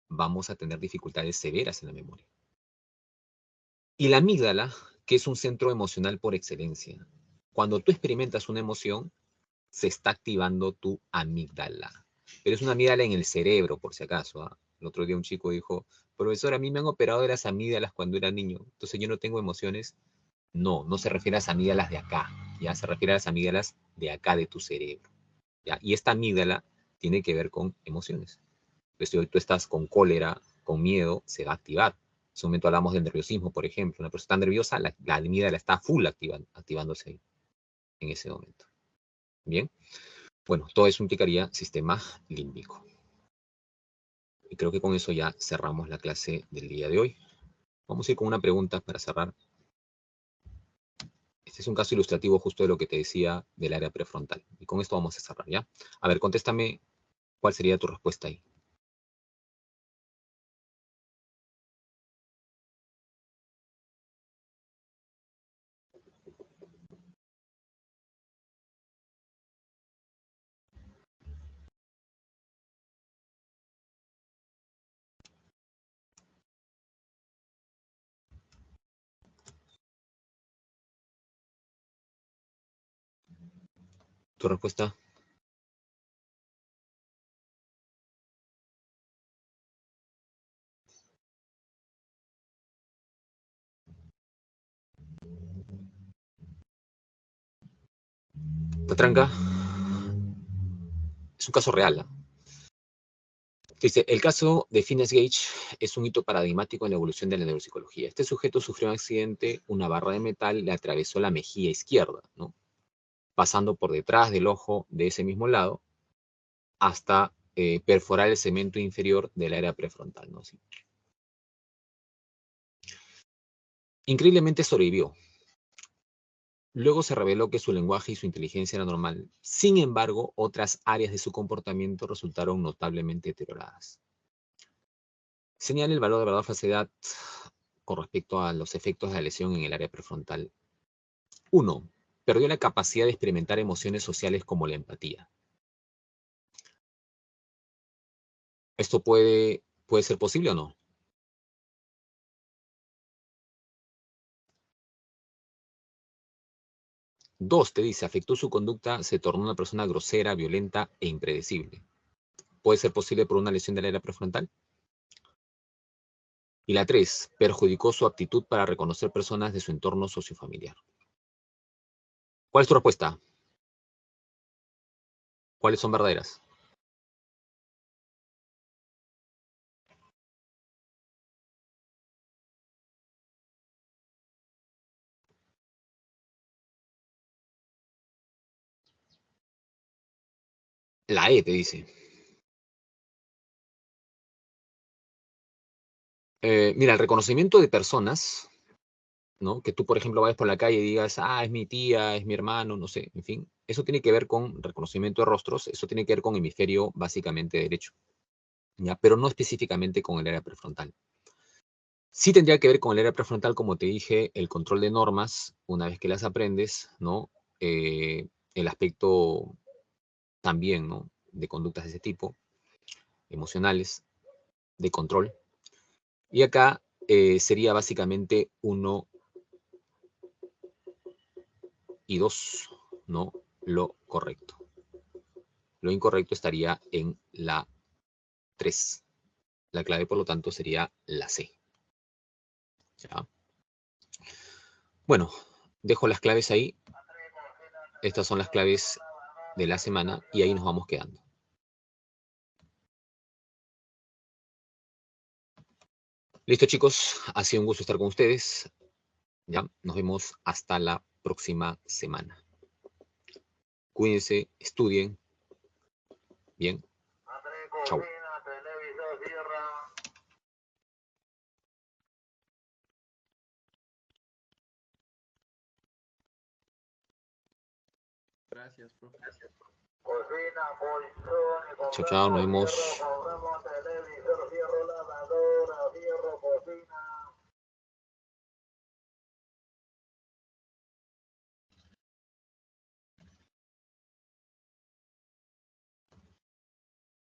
vamos a tener dificultades severas en la memoria. Y la amígdala, que es un centro emocional por excelencia. Cuando tú experimentas una emoción, se está activando tu amígdala. Pero es una amígdala en el cerebro, por si acaso. ¿Ah? El otro día un chico dijo, profesor, a mí me han operado de las amígdalas cuando era niño, entonces yo no tengo emociones. No, no se refiere a las amígdalas de acá, ya se refiere a las amígdalas de acá, de tu cerebro. ¿Ya? Y esta amígdala tiene que ver con emociones. Entonces, si hoy tú estás con cólera, con miedo, se va a activar. En ese momento hablamos del nerviosismo, por ejemplo. Una persona está nerviosa, la amígdala está full activándose ahí, en ese momento. Bien. Bueno, todo eso implicaría sistema límbico. Y creo que con eso ya cerramos la clase del día de hoy. Vamos a ir con una pregunta para cerrar. Este es un caso ilustrativo justo de lo que te decía del área prefrontal. Y con esto vamos a cerrar, ¿ya? A ver, contéstame cuál sería tu respuesta ahí. ¿Tu respuesta? Tatranca. Es un caso real. Dice, el caso de Phineas Gage es un hito paradigmático en la evolución de la neuropsicología. Este sujeto sufrió un accidente, una barra de metal le atravesó la mejilla izquierda, ¿no? Pasando por detrás del ojo de ese mismo lado hasta perforar el segmento inferior del área prefrontal, ¿no? Sí. Increíblemente sobrevivió. Luego se reveló que su lenguaje y su inteligencia eran normal. Sin embargo, otras áreas de su comportamiento resultaron notablemente deterioradas. Señala el valor de verdad o falsedad con respecto a los efectos de la lesión en el área prefrontal. 1. Perdió la capacidad de experimentar emociones sociales como la empatía. ¿Esto puede ser posible o no? Dos, te dice, afectó su conducta, se tornó una persona grosera, violenta e impredecible. ¿Puede ser posible por una lesión del área prefrontal? Y la 3, perjudicó su aptitud para reconocer personas de su entorno sociofamiliar. ¿Cuál es tu respuesta? ¿Cuáles son verdaderas? La E te dice. Mira, el reconocimiento de personas, ¿no? Que tú, por ejemplo, vayas por la calle y digas, ah, es mi tía, es mi hermano, no sé, en fin. Eso tiene que ver con reconocimiento de rostros, eso tiene que ver con hemisferio básicamente derecho, ¿ya? Pero no específicamente con el área prefrontal. Sí tendría que ver con el área prefrontal, como te dije, el control de normas, una vez que las aprendes, ¿no? El aspecto también, ¿no? De conductas de ese tipo, emocionales, de control. Y acá sería básicamente 1 y 2, ¿no? Lo correcto. Lo incorrecto estaría en la 3. La clave, por lo tanto, sería la C. ¿Ya? Bueno, dejo las claves ahí. Estas son las claves de la semana y ahí nos vamos quedando. Listo, chicos. Ha sido un gusto estar con ustedes. Ya, nos vemos hasta la próxima semana. Cuídense, estudien. Bien. Chao. Gracias, profe. Chao, chao. Nos vemos.